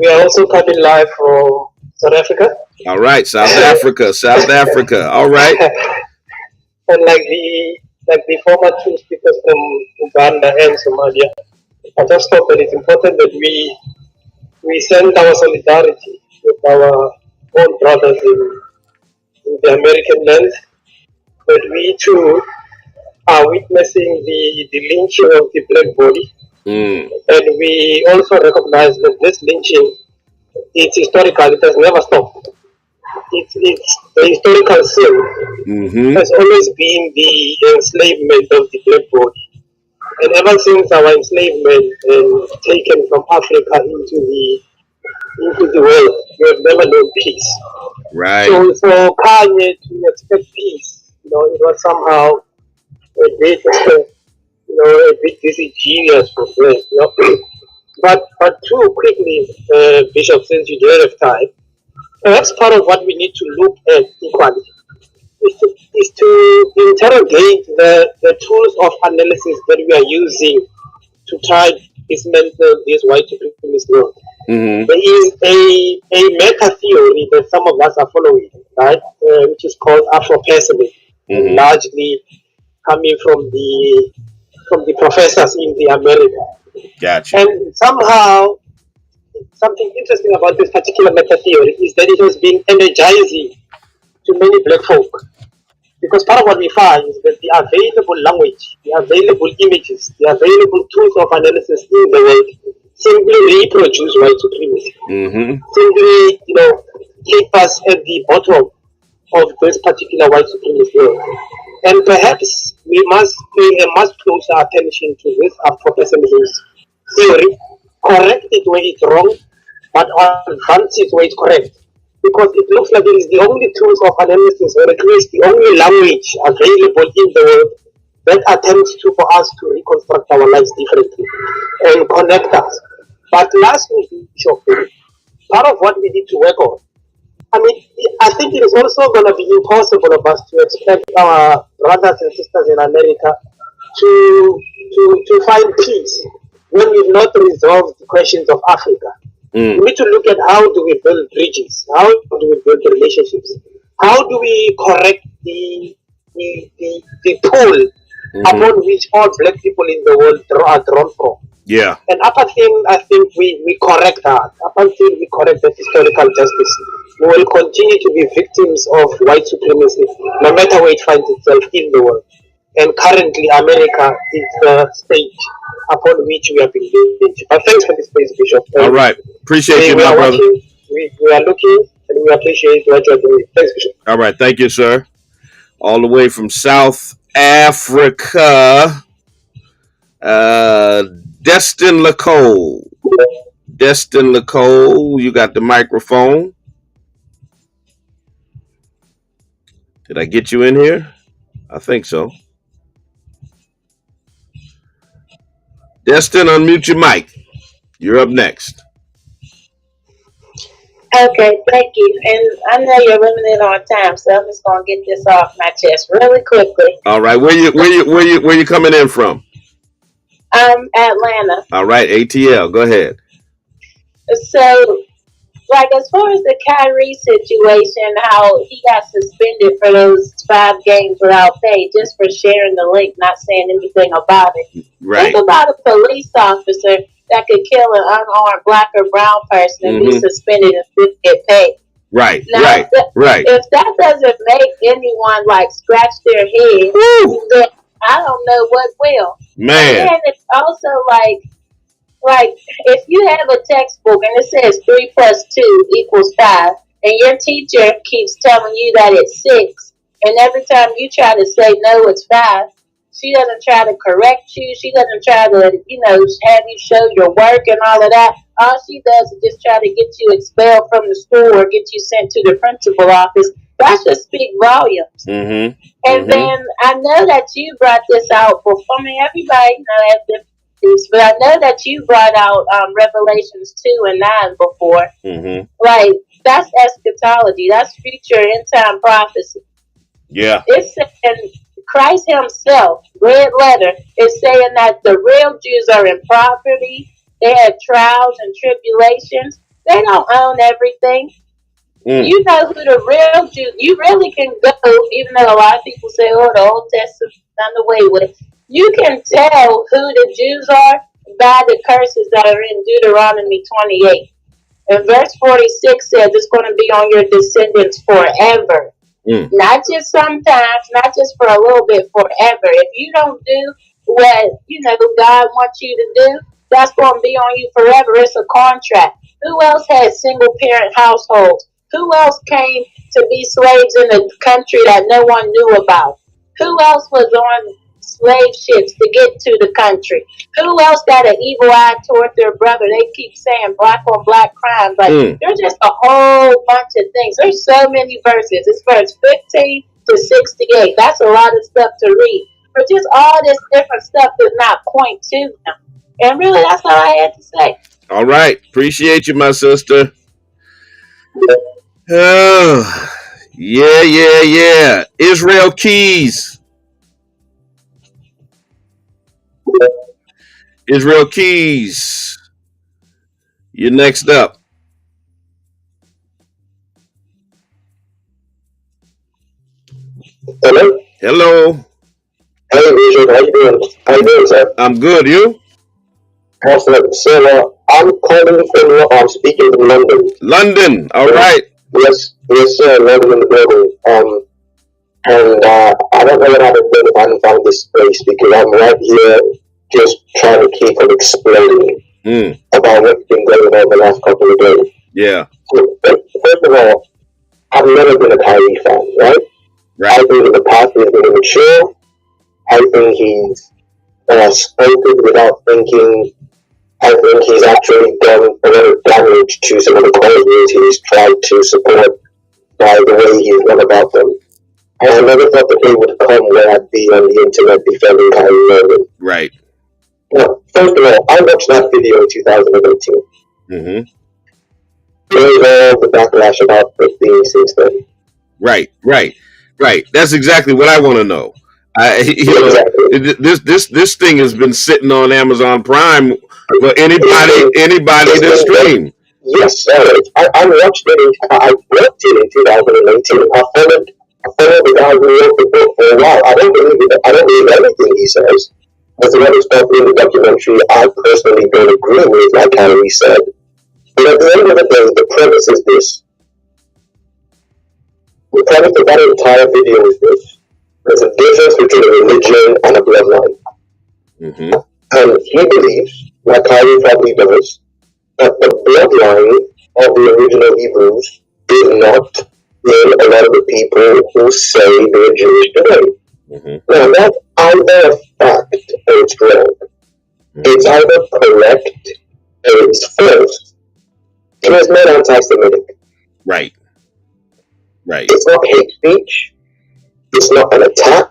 are also coming live from South Africa. All right, South Africa. All right. And like the former two speakers from Uganda and Somalia, I just thought that it's important that we send our solidarity with our own brothers in the American land, but we too are witnessing the lynching of the black body. And we also recognize that this lynching, it's historical, it has never stopped. It's the historical sin has always been the enslavement of the black body. And ever since our enslavement taken from Africa into the world, we have never known peace. Right. So for Kanye to expect peace, it was somehow a bit, a bit disingenuous for them. But too quickly, Bishop, since you don't have time, perhaps part of what we need to look at equally is to interrogate the tools of analysis that we are using to try dismantle this white supremacist law. Mm-hmm. There is a meta theory that some of us are following, right, which is called Afro-pessimism, Mm-hmm. largely coming from the professors in the America. Gotcha. And somehow, something interesting about this particular meta theory is that it has been energizing to many black folk. Because part of what we find is that the available language, the available images, the available tools of analysis in the world simply reproduce white supremacy. Mm-hmm. Simply, keep us at the bottom of this particular white supremacy world. And perhaps we must pay a much closer attention to this Afro-pessimism theory, correct it where it's wrong, but advance it where it's correct. Because it looks like it is the only tools of analysis, or at least the only language available in the world that attempts for us to reconstruct our lives differently and connect us. But lastly, Bishop, part of what we need to work on, I think it is also going to be impossible of us to expect our brothers and sisters in America to find peace when we've not resolved the questions of Africa. We need to look at how do we build bridges, how do we build relationships, how do we correct the pool upon which all black people in the world are drawn from. Yeah. And up until I think we correct that, up until we correct that historical justice, we will continue to be victims of white supremacy, no matter where it finds itself in the world. And currently, America is the stage upon which we have engaged. But thanks for this space, Bishop. All right. Appreciate you, my brother. We are looking and we appreciate what you're doing. Thanks, Bishop. All right. Thank you, sir. All the way from South Africa, Destin Lacole. Destin Lacole, you got the microphone. Did I get you in here? I think so. Destin, unmute your mic. You're up next. Okay, thank you. And I know you're limited on time, so I'm just gonna get this off my chest really quickly. All right, where you coming in from? Atlanta. All right, ATL, go ahead. So, as far as the Kyrie situation, how he got suspended for those 5 games without pay just for sharing the link, not saying anything about it. Right. Think about a police officer that could kill an unarmed black or brown person and be suspended and still get paid. Right. Now, Right. If that doesn't make anyone scratch their head, then I don't know what will. Man. And it's also if you have a textbook and it says 3 + 2 = 5, and your teacher keeps telling you that it's 6, and every time you try to say no, it's 5, she doesn't try to correct you. She doesn't try to, have you show your work and all of that. All she does is just try to get you expelled from the school or get you sent to the principal office. That should speak volumes. Mm-hmm. And then I know that you brought this out before. I mean, everybody has different things, but I know that you brought out Revelations 2 and 9 before. Mm-hmm. That's eschatology. That's future end time prophecy. Yeah. It's saying Christ himself, red letter, is saying that the real Jews are in poverty. They have trials and tribulations. They don't own everything. You know who the real Jews, you really can go, even though a lot of people say, the Old Testament's done away with. You can tell who the Jews are by the curses that are in Deuteronomy 28. And verse 46 says it's going to be on your descendants forever. Not just sometimes, not just for a little bit, forever. If you don't do what, God wants you to do, that's going to be on you forever. It's a contract. Who else had single parent households? Who else came to be slaves in a country that no one knew about? Who else was on slave ships to get to the country? Who else got an evil eye toward their brother? They keep saying black on black crimes. There's just a whole bunch of things. There's so many verses. It's verse 15 to 68. That's a lot of stuff to read. But just all this different stuff does not point to them. And really, that's all I had to say. All right. Appreciate you, my sister. Oh, yeah. Israel Keys. Israel Keys. You're next up. Hello? Hello. Hey, Richard, how you doing? How you doing, sir? I'm good. You? Awesome. So, I'm calling from, I'm speaking from London. London. All right. Yes, sir, London in the building. And I don't know what I've been if I can find this space because I'm right here just trying to keep from exploding about what's been going on the last couple of days. Yeah. So, first of all, I've never been a Kyrie fan, right? I think that the past has been immature. I think he's spoken without thinking. I think he's actually done a lot of damage to some of the causes he's tried to support by the way he's gone about them. And I never thought the day would come where I'd be on the internet defending Kyrie Irving. Right. Now, first of all, I watched that video in 2018. Mm-hmm. There's all the backlash about the thing since then. Right. That's exactly what I want to know. This thing has been sitting on Amazon Prime for anybody to stream. Yes, sir. I watched it. I watched it in 2018. I followed the guy who wrote the book for a while. I don't believe everything he says. There's a lot of stuff in the documentary I personally don't agree with, like Henry said. But at the end of the day, the premise is this. The premise of that entire video is this. There's a difference between a religion and a bloodline. Mm-hmm. And he believes, like Kyrie probably does, that the bloodline of the original Hebrews is not in a lot of the people who say they're Jewish today. Mm-hmm. Now, that's either a fact or it's wrong. Mm-hmm. It's either correct or it's false. It is not anti-Semitic. Right. It's not hate speech. It's not an attack.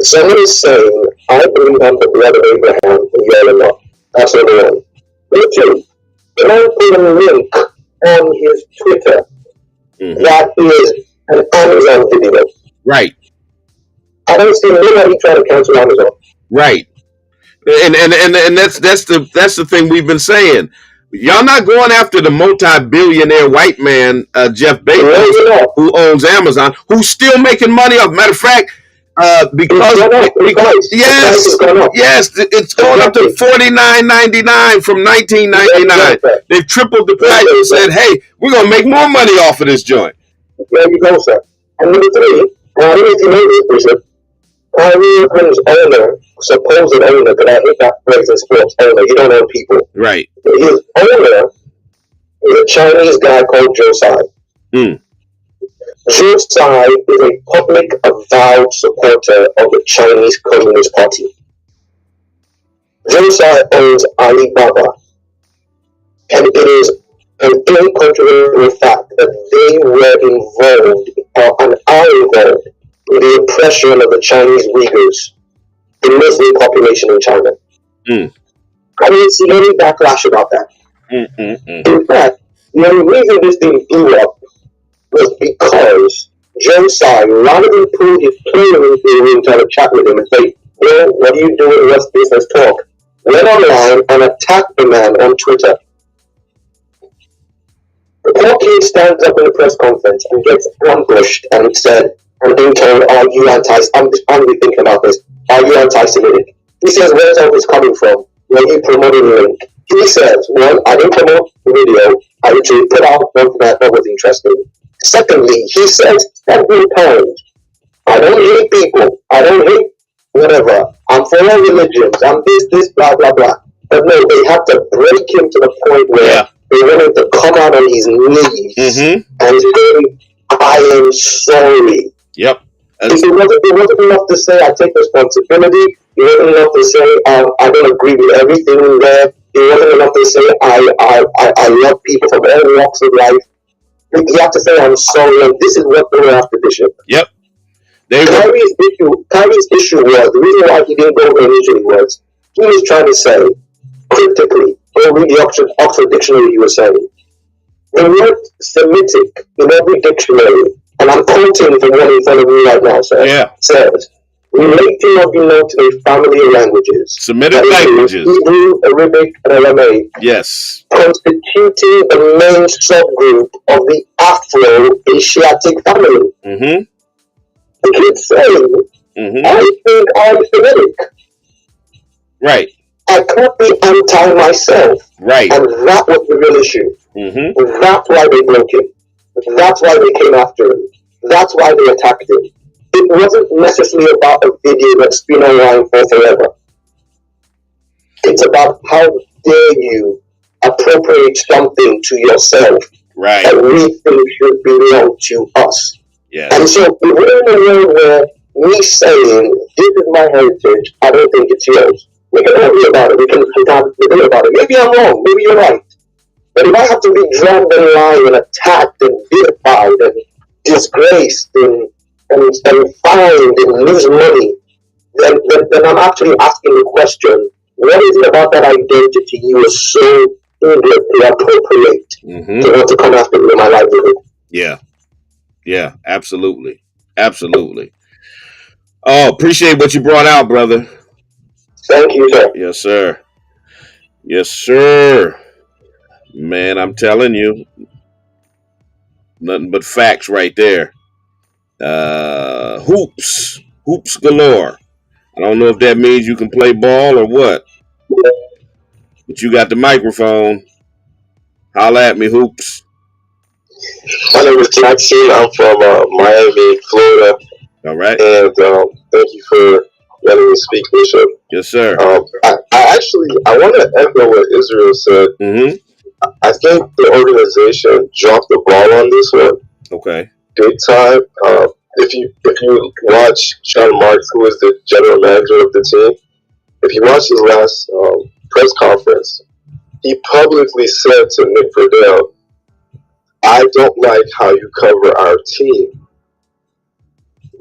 Someone is saying, I believe I'm the blood of Abraham, and you're not. That's number one. Number two, the man put a link on his Twitter that is an Amazon video. Right. I don't see nobody trying to cancel Amazon. Right. And that's the thing we've been saying. Y'all not going after the multi-billionaire white man, Jeff Bezos, who owns Amazon, who's still making money off. Matter of fact, because it's going up to $49.99 from $19.99. They've tripled the price and said, "Hey, we're gonna make more money off of this joint." There you go, sir. And number three, I don't know if you know this, Bishop. Kyrie Irving's owner, supposed owner, but I hate that phrase in sports, owner. You don't own people. Right. His owner is a Chinese guy called Joe Tsai. Joe Tsai is a public, avowed supporter of the Chinese Communist Party. Joe Tsai owns Alibaba, and it is an incontrovertible fact that they were involved, and are involved, in the oppression of the Chinese Uyghurs, the Muslim population in China. I didn't see any backlash about that. In fact, the only reason this thing blew up was because Joe Tsai, rather than pull his player into the room to have a chat with him and say, "Well, what are you doing? What's business talk?" went online and attacked the man on Twitter. The poor kid stands up in a press conference and gets ambushed and said, I'm being told, "Are you I'm really thinking about this. Are you anti-Semitic?" He says, "Where's all this coming from? Were you promoting the link?" He says, "One, I didn't promote the video. I actually put out something that was interesting." Secondly, he says several times, "I don't hate people. I don't hate whatever. I'm for all religions. I'm this, blah, blah, blah." But no, they have to break him to the point where they want him to come out on his knees and say, "I am sorry." Yep. It wasn't enough to say, "I take responsibility." It wasn't enough to say, "I don't agree with everything in there." It wasn't enough to say, I love people from all walks of life. You have to say, "I'm sorry," and this is what they're after, Bishop. Yep. They were, Kyrie's issue was, the reason why he didn't go initially was, he was trying to say, cryptically, go read the Oxford Dictionary, he was saying, the word Semitic in every dictionary, and I'm quoting from one in front of me right now, sir, says, relating or denoting a family of languages. Semitic languages. Hebrew, Arabic, and Aramaic. Yes. Constituting the main subgroup of the Afro-Asiatic family. Mm-hmm. The kid's saying, I think I'm Semitic. Right. I can't be anti myself. Right. And that was the real issue. Mm-hmm. That's why they broke him. That's why they came after him. That's why they attacked him. It wasn't necessarily about a video that's been online for forever. It's about how dare you appropriate something to yourself right. that we think should belong to us. Yeah. And so we're in a world where me saying, this is my heritage, I don't think it's yours. We can argue about it. We can debate about it. Maybe I'm wrong. Maybe you're right. But if I have to be dragged in line and attacked and vilified and disgraced and fined and lose money, then I'm actually asking the question, what is it about that identity you are so eager to appropriate to want to come after me in my livelihood? Yeah. Yeah, absolutely. Absolutely. Oh, appreciate what you brought out, brother. Thank you, sir. Yes, sir. Yes, sir. Man, I'm telling you, nothing but facts right there. Hoops galore. I don't know if that means you can play ball or what, but you got the microphone. Holla at me, Hoops. My name is Jackson. I'm from Miami, Florida. All right. And thank you for letting me speak, Bishop. Yes, sir. I want to echo what Israel said. Mm-hmm. I think the organization dropped the ball on this one. Okay. Big time. If you watch Sean Marks, who is the general manager of the team, if you watch his last press conference, he publicly said to Nick Friedel, I don't like how you cover our team.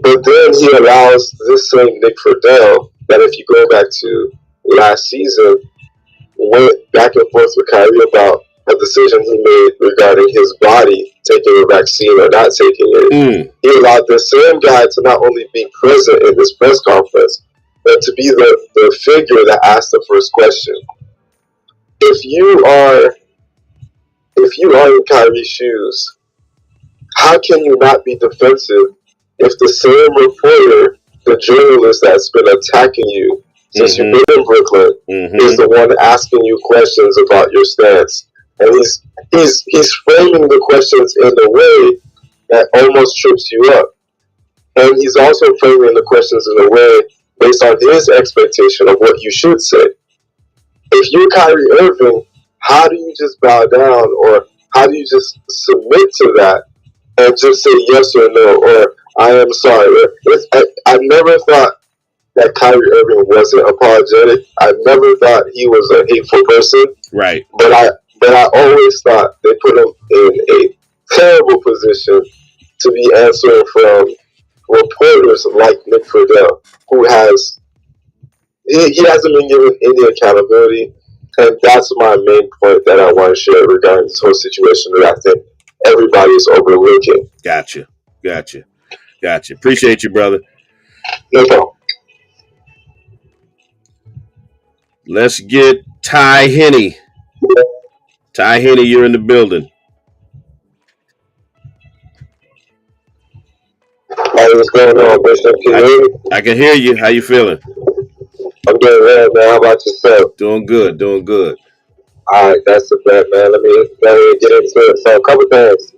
But then he allows this same Nick Friedel, that if you go back to last season, went back and forth with Kyrie about a decision he made regarding his body taking a vaccine or not taking it. He allowed the same guy to not only be present in this press conference, but to be the figure that asked the first question. If you are in Kyrie's shoes, how can you not be defensive if the same reporter, the journalist that's been attacking you since you've been in Brooklyn, is the one asking you questions about your stance? And he's framing the questions in a way that almost trips you up. And he's also framing the questions in a way based on his expectation of what you should say. If you're Kyrie Irving, how do you just bow down, or how do you just submit to that and just say yes or no, or I am sorry? I never thought that Kyrie Irving wasn't apologetic. I never thought he was a hateful person. Right. But I always thought they put him in a terrible position to be answering from reporters like Nick Friedel, who hasn't been given any accountability. And that's my main point that I want to share regarding this whole situation that I think everybody's overlooking. Gotcha. Appreciate you, brother. No problem. Let's get Ty Henney. Ty Henney, you're in the building. Hey, what's going on, Bishop? Can you hear me? I can hear you. How you feeling? I'm doing well, man. How about yourself? Doing good. All right, that's the bet, man. Let me get into it. So, a couple things.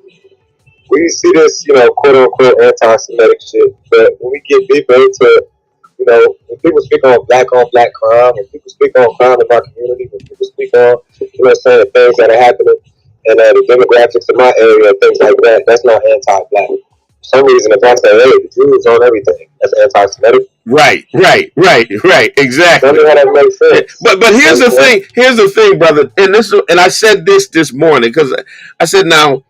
We see this, quote unquote anti-Semitic shit, but when we get deeper into, when people speak on black crime, when people speak on crime in my community, when people speak on, saying things that are happening and the demographics in my area, things like that, that's not anti-black. For some reason, if I say, hey, the Jews on everything, that's anti-Semitic. Right. Exactly. Tell me how that makes sense. But here's the thing, brother. And I said this morning, because I said, now,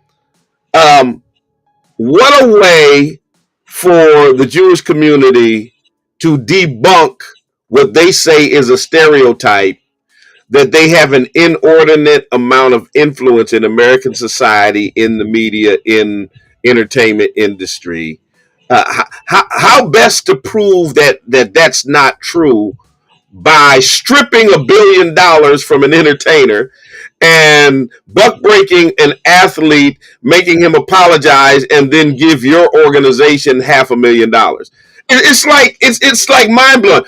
what a way for the Jewish community to debunk what they say is a stereotype that they have an inordinate amount of influence in American society, in the media, in entertainment industry. How best to prove that's not true by stripping $1 billion from an entertainer and buck breaking an athlete, making him apologize, and then give your organization $500,000. It's like mind blowing.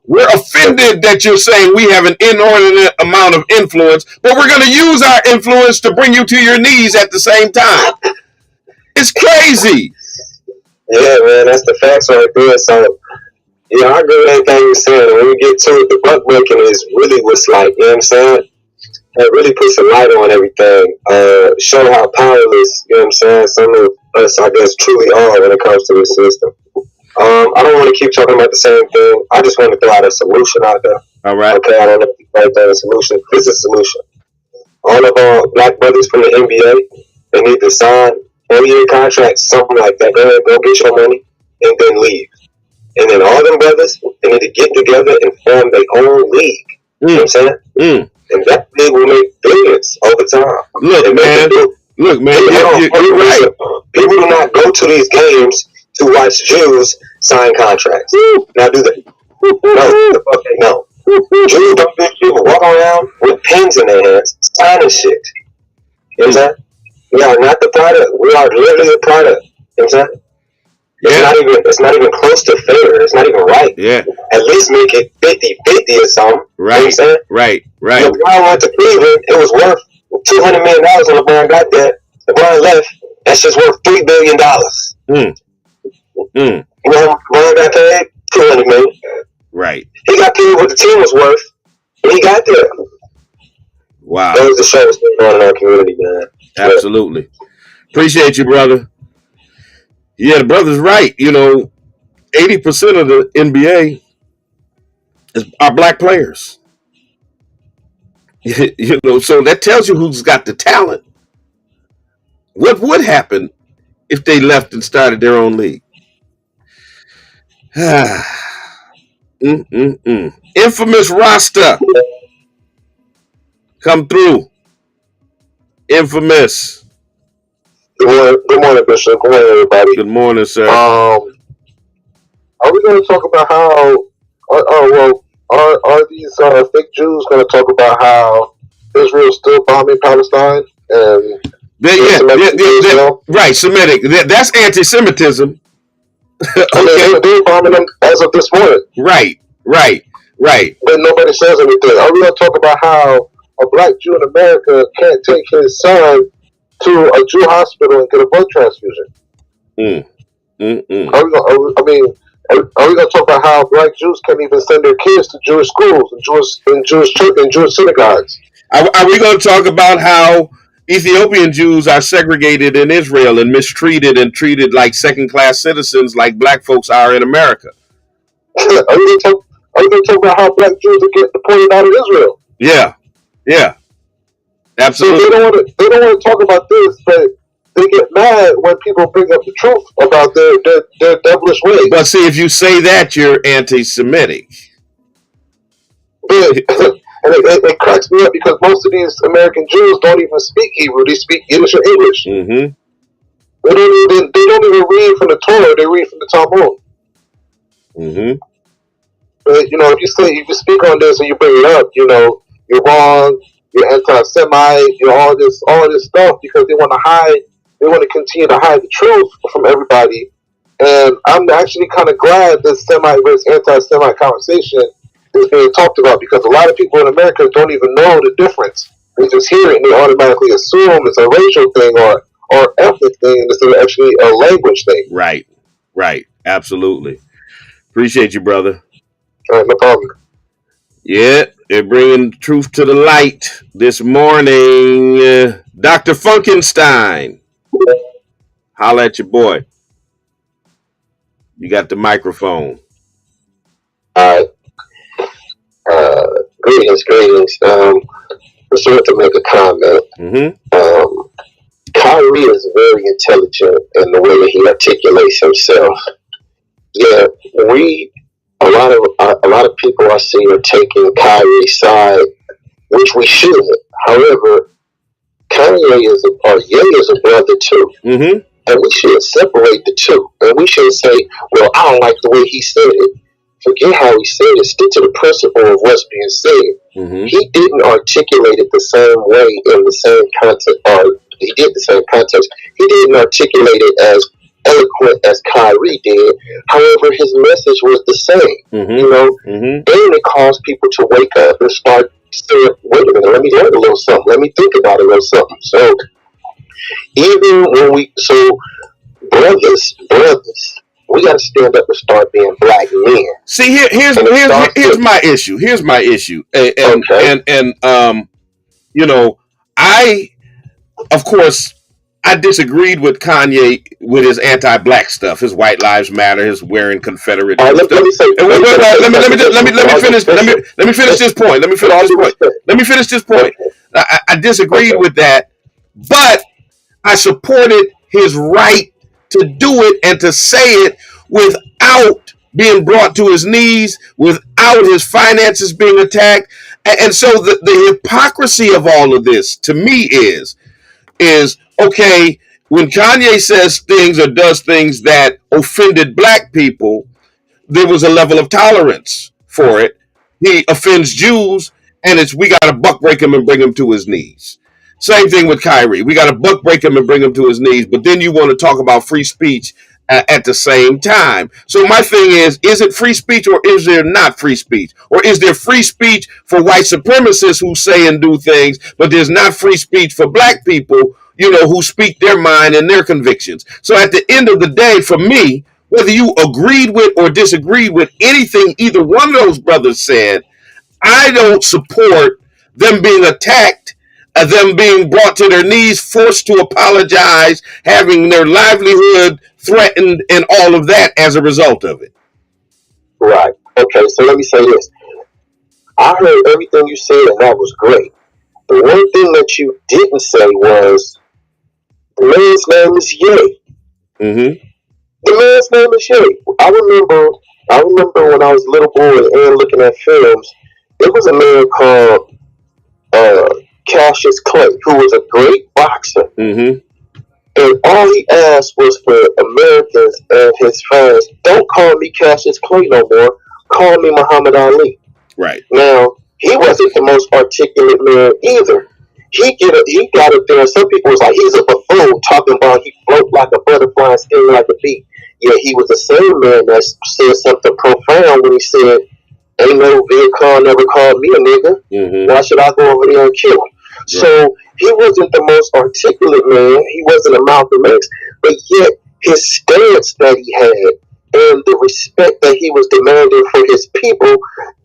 We're offended that you're saying we have an inordinate amount of influence, but we're going to use our influence to bring you to your knees at the same time. It's crazy. Yeah, man, that's the facts right there. So, I agree with everything you're saying. When we get to it, the buck breaking is really what's like, you know what I'm saying? It really puts a light on everything. Show how powerless, you know what I'm saying, some of us, I guess, truly are when it comes to this system. I don't want to keep talking about the same thing. I just want to throw out a solution out there. All right. Okay, I don't know if you write down a solution. This is a solution. All of our black brothers from the NBA, they need to sign 4-year contracts, something like that. Go get your money and then leave. And then all them brothers, they need to get together and form their own league. You know what I'm saying? And that league will make billions over time. Look, man, you're right. People do not go to these games to watch Jews sign contracts. Now do they? No, the fuck they know. Jews don't think people walk around with pens in their hands, signing shit. You know what I'm saying? We are not the product. We are literally the product. You know what I'm saying? It's not even close to fair. It's not even right. Yeah. At least make it 50-50 or something. Right. You know what I'm saying? Right. LeBron went to Cleveland. It was worth $200 million when LeBron got there. LeBron left. That's just worth $3 billion. You know, LeBron got paid $200 million. Right. He got paid what the team was worth when he got there. Wow. That was the show that's going on in our community, man. Absolutely. Appreciate you, brother. Yeah, the brother's right. 80% of the NBA are black players. So that tells you who's got the talent. What would happen if they left and started their own league? Infamous Rasta. Come through. Infamous. Good morning, Bishop. Good morning, everybody. Good morning, sir. Are we going to talk about how? Are these fake Jews going to talk about how Israel's still bombing Palestine and? Right, Semitic. That's anti-Semitism. Okay, they're bombing them as of this morning. Right. But nobody says anything. Are we going to talk about how a black Jew in America can't take his son to a Jew hospital and get a blood transfusion? Are we going to talk about how black Jews can't even send their kids to Jewish schools and Jewish synagogues? Are we going to talk about how Ethiopian Jews are segregated in Israel and mistreated and treated like second-class citizens like black folks are in America? Are we going to talk about how black Jews are getting deported out of Israel? Yeah. Absolutely. So they don't want to talk about this, but they get mad when people bring up the truth about their devilish ways. But see, if you say that, you're anti-Semitic. And it cracks me up because most of these American Jews don't even speak Hebrew; they speak Yiddish or English. Mm-hmm. They don't even read from the Torah; they read from the Talmud. Mm-hmm. But if you speak on this and you bring it up, you're wrong. You're anti-Semite. You're all this stuff because they want to hide. They want to continue to hide the truth from everybody. And I'm actually kind of glad this Semite versus anti-Semite conversation is being talked about because a lot of people in America don't even know the difference. They just hear it and they automatically assume it's a racial thing or ethnic thing instead of actually a language thing. Right. Absolutely. Appreciate you, brother. All right, no problem. Yeah, they're bringing truth to the light this morning. Dr. Funkenstein. Holla at your boy. You got the microphone. All right. Greetings. I just wanted to make a comment. Mm-hmm. Kyrie Kyrie is very intelligent in the way that he articulates himself. Yeah, a lot of people I see are taking Kyrie's side, which we should. However, Ye is a brother too. Mm-hmm. And we should separate the two. And we shouldn't say, well, I don't like the way he said it. Forget how he said it. Stick to the principle of what's being said. Mm-hmm. He didn't articulate it the same way in the same context, or he did the same context. He didn't articulate it as eloquent as Kyrie did. However, his message was the same. Mm-hmm. You know, mm-hmm. and it caused people to wake up and start saying, wait a minute, let me learn a little something. Let me think about a little something. So even when brothers, we got to stand up and start being black men. See, here's my issue. Here's my issue. And you know, of course, I disagreed with Kanye with his anti-black stuff, his White Lives Matter, his wearing Confederate stuff. Let me finish this point. Let me finish this point. I disagreed with that, but I supported his right to do it and to say it without being brought to his knees, without his finances being attacked. And so the hypocrisy of all of this to me is okay, when Kanye says things or does things that offended black people, there was a level of tolerance for it. He offends Jews, and we got to buck break him and bring him to his knees. Same thing with Kyrie. We got to buck break him and bring him to his knees. But then you want to talk about free speech at the same time. So my thing is it free speech or is there not free speech? Or is there free speech for white supremacists who say and do things, but there's not free speech for black people, you know, who speak their mind and their convictions? So at the end of the day, for me, whether you agreed with or disagreed with anything either one of those brothers said, I don't support them being attacked, them being brought to their knees, forced to apologize, having their livelihood threatened, and all of that as a result of it. Right. Okay, so let me say this. I heard everything you said, and that was great. The one thing that you didn't say was, the man's name is Ye. Mm-hmm. The man's name is Ye. I remember when I was a little boy and looking at films, there was a man called Cassius Clay, who was a great boxer. Mm-hmm. And all he asked was for Americans and his fans, don't call me Cassius Clay no more. Call me Muhammad Ali. Right. Now, he wasn't the most articulate man either. He got up there, and some people was like, he's a buffoon, talking about he float like a butterfly and sting like a bee. Yeah, he was the same man that said something profound when he said, ain't no Viet Cong never called me a nigga. Mm-hmm. Why should I go over there and kill him? Yeah. So he wasn't the most articulate man. He wasn't a Malcolm X, but yet his stance that he had and the respect that he was demanding for his people,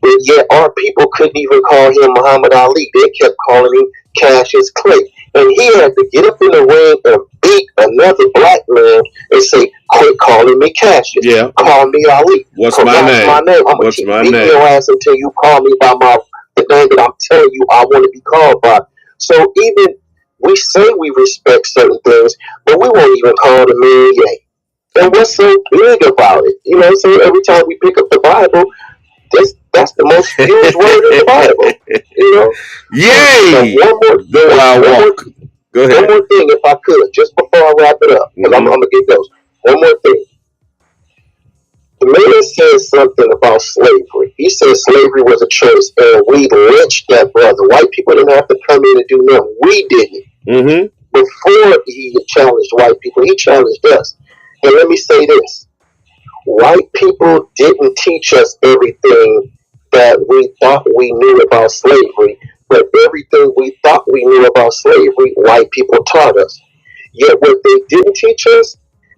but yet our people couldn't even call him Muhammad Ali. They kept calling him Cassius Clay. And he had to get up in the ring and beat another black man and say, quit calling me Cassius. Yeah. Call me Ali. What's my name? I'm going to beat your ass until you call me by the name that I'm telling you I want to be called by. So even we say we respect certain things, but we won't even call the man Ye. And what's so big about it? You know, so every time we pick up the Bible, that's the most used word in the Bible. You know? Yay! Go ahead. One more thing, if I could, just before I wrap it up, because I'm going to get those. One more thing. The man said something about slavery. He said slavery was a choice, and we lynched that brother. White people didn't have to come in and do nothing. We didn't. Mm-hmm. Before he challenged white people, he challenged us. And let me say this. White people didn't teach us everything that we thought we knew about slavery, but everything we thought we knew about slavery, white people taught us. Yet what they didn't teach us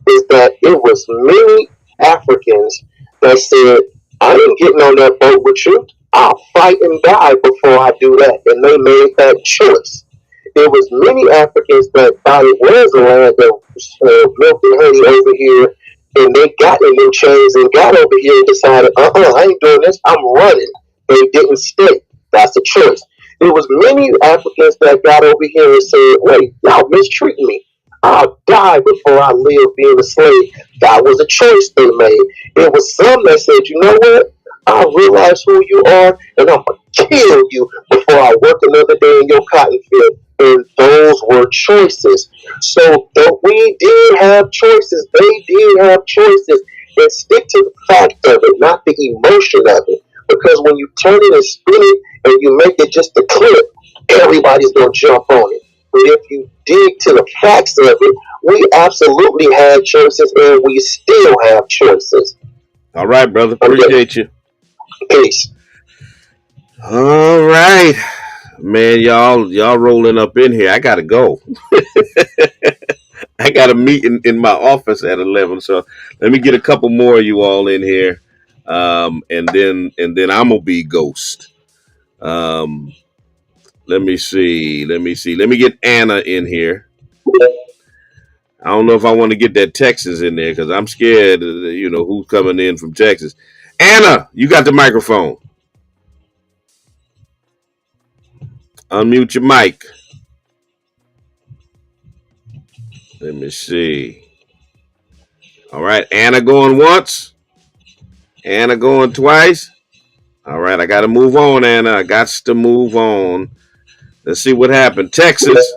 is that it was many Africans that said, I ain't getting on that boat with you. I'll fight and die before I do that. And they made that choice. There was many Africans that thought it was a land of milk and honey over here, and they got in them chains and got over here and decided, I ain't doing this, I'm running. They didn't stay. That's a choice. There was many Africans that got over here and said, wait, y'all mistreating me. I'll die before I live being a slave. That was a choice they made. It was some that said, you know what? I realize who you are, and I'm going to kill you before I work another day in your cotton field. And those were choices. So we did have choices. They did have choices. And stick to the fact of it, not the emotion of it. Because when you turn it and spin it and you make it just a clip, everybody's going to jump on it. But if you dig to the facts of it, we absolutely had choices and we still have choices. All right, brother. Appreciate you. Peace. All right. Man, y'all rolling up in here. I gotta go. I got a meeting in my office at 11. So let me get a couple more of you all in here. And then I'm gonna be ghost. Let me see. Let me get Anna in here. I don't know if I want to get that Texas in there because I'm scared, who's coming in from Texas. Anna, you got the microphone. Unmute your mic. Let me see. All right, Anna going once. Anna going twice. All right, I got to move on, Anna. I got to move on. Let's see what happened. Texas.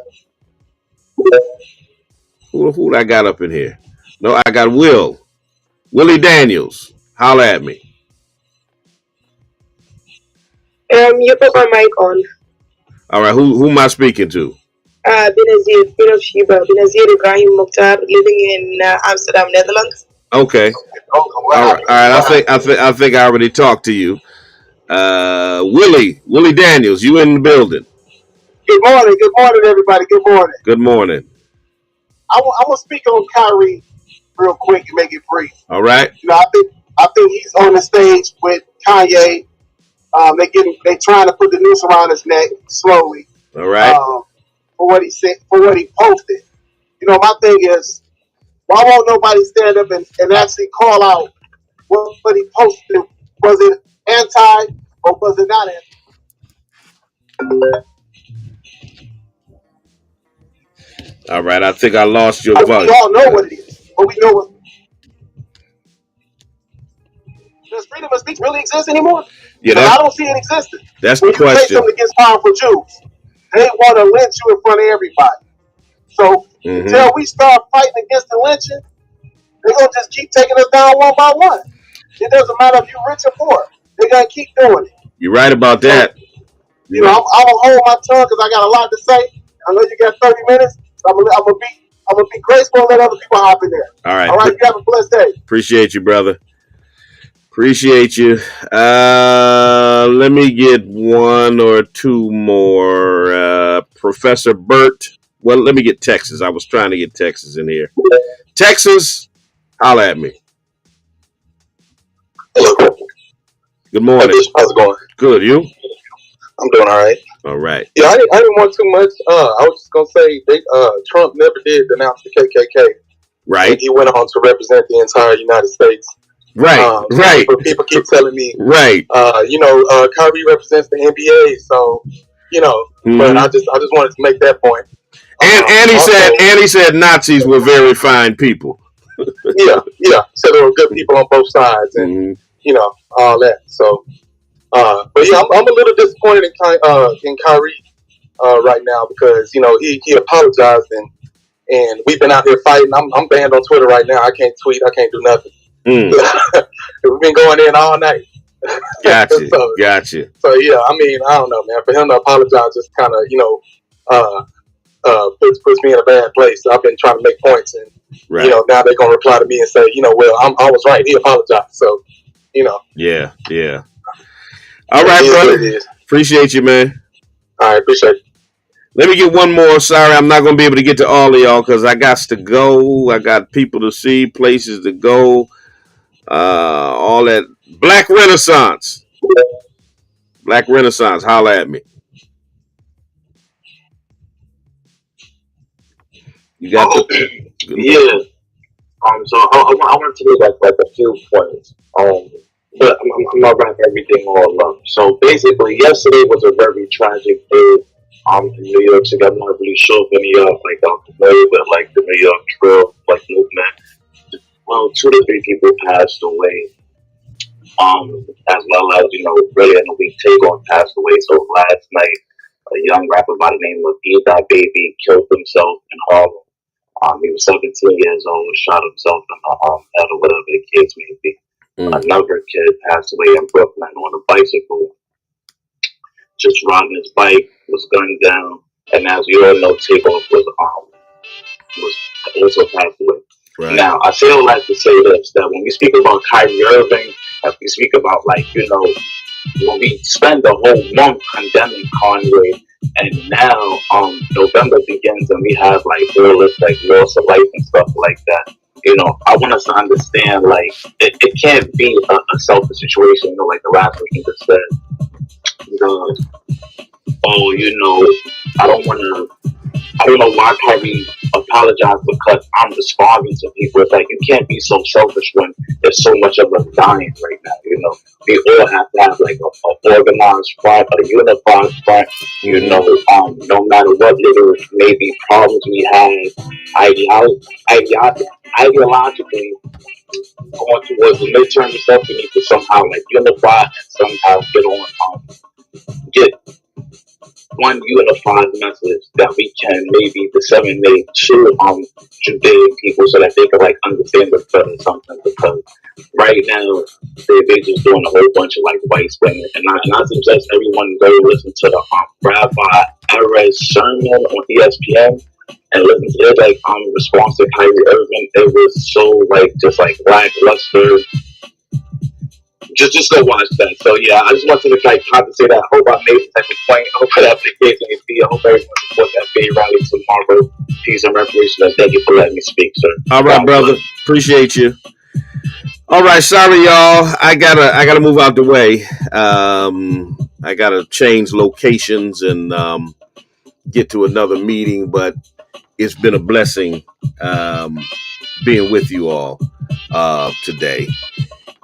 Who I got up in here? No, I got Willie Daniels. Holla at me. You put my mic on. All right, who am I speaking to? Benazir, Queen of Sheba. Benazir Ibrahim Mukhtar, living in Amsterdam, Netherlands. Okay. All right. I think I already talked to you. Willie Daniels, you in the building? Good morning, everybody. Good morning. Good morning. I want to speak on Kyrie real quick and make it brief. All right. I think he's on the stage with Kanye. They trying to put the noose around his neck slowly. All right. For what he said, for what he posted. My thing is, why won't nobody stand up and actually call out what he posted? Was it anti or was it not anti? All right, I think I lost your voice. We all know what it is, but we know what. Does freedom of speech really exist anymore? Yeah, I don't see it existing. That's when the question. You say something against powerful Jews, they want to lynch you in front of everybody. So until we start fighting against the lynching, they're gonna just keep taking us down one by one. It doesn't matter if you're rich or poor. They're gonna keep doing it. You're right about that. I'm gonna hold my tongue because I got a lot to say. I know you got 30 minutes. So I'm gonna be graceful and let other people hop in there. All right. All right. You have a blessed day. Appreciate you, brother. Appreciate you. Let me get one or two more. Professor Burt. Well, let me get Texas. I was trying to get Texas in here. Texas, holla at me. Hello. Good morning. How's it going? Good. You? I'm doing all right. All right. Yeah, I didn't want too much. I was just gonna say Trump never did denounce the KKK. Right. He went on to represent the entire United States. Right. Right. But people keep telling me, right. Kyrie represents the NBA, so But I just wanted to make that point. And he said Nazis were very fine people. yeah. So there were good people on both sides, and all that. So, but yeah, I'm a little disappointed in Kyrie right now because he apologized and we've been out here fighting. I'm banned on Twitter right now. I can't tweet. I can't do nothing. We've been going in all night. Gotcha. So yeah, I mean, I don't know, man. For him to apologize just kind of puts me in a bad place. I've been trying to make points, and now they're gonna reply to me and say, well, I was right. He apologized. So, Yeah. All right, brother. Appreciate you, man. All right, appreciate it. Let me get one more. Sorry, I'm not gonna be able to get to all of y'all because I got to go. I got people to see, places to go. All that. Black Renaissance. Holla at me. You got yeah. So I want to make like a few points. But I'm not wrapping everything all up. So basically, yesterday was a very tragic day in New York City. I'm not really sure if any of y'all like are familiar with like the New York drill like movement. Well, 2 to 3 people passed away. As well as, really in a week, Takeoff passed away. So last night, a young rapper by the name of E.Baby killed himself in Harlem. He was 17 years old, shot himself in the head or whatever the case may be. Another kid passed away in Brooklyn on a bicycle, just riding his bike, was gunned down. And as you all know, Takeoff was also passed away. Right. Now, I say all that to say this, that when we speak about Kyrie Irving, if we speak about, like, when we spend the whole month condemning Kanye, and now November begins and we have, like, all this, like, loss of life and stuff like that, I want us to understand, like, it can't be a selfish situation, like the last week just said. I don't know why Kyrie apologized because I'm responding to people. It's like, you can't be so selfish when there's so much of us dying right now, We all have to have like a organized front, a unified front, no matter what little maybe problems we have ideologically going towards the midterm and stuff, we need to somehow like unify and somehow get one unified message that we can maybe disseminate to Judean people so that they can like understand the threat or something, because right now they just doing a whole bunch of like white splaining, and I suggest everyone go listen to the Rabbi Erez sermon on ESPN and listen to his like response to Kyrie Irving. It was so like just like lackluster. Just go watch that. So yeah, I just wanted to like say that. I hope I made the type of point. I hope that application is I hope everyone supports that big rally tomorrow. Peace and reparation. And thank you for letting me speak, sir. All right, brother. Appreciate you. All right, sorry y'all. I gotta move out the way. I gotta change locations and get to another meeting, but it's been a blessing being with you all today.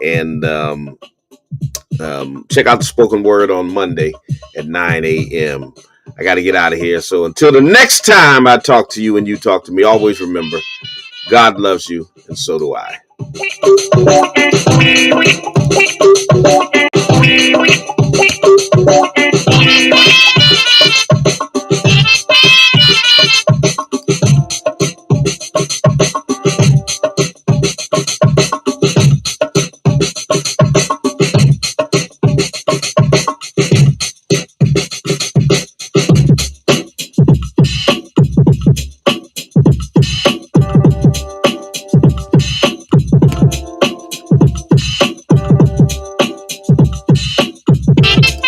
And check out the spoken word on Monday at 9 a.m. I got to get out of here. So until the next time I talk to you and you talk to me, always remember, God loves you, and so do I.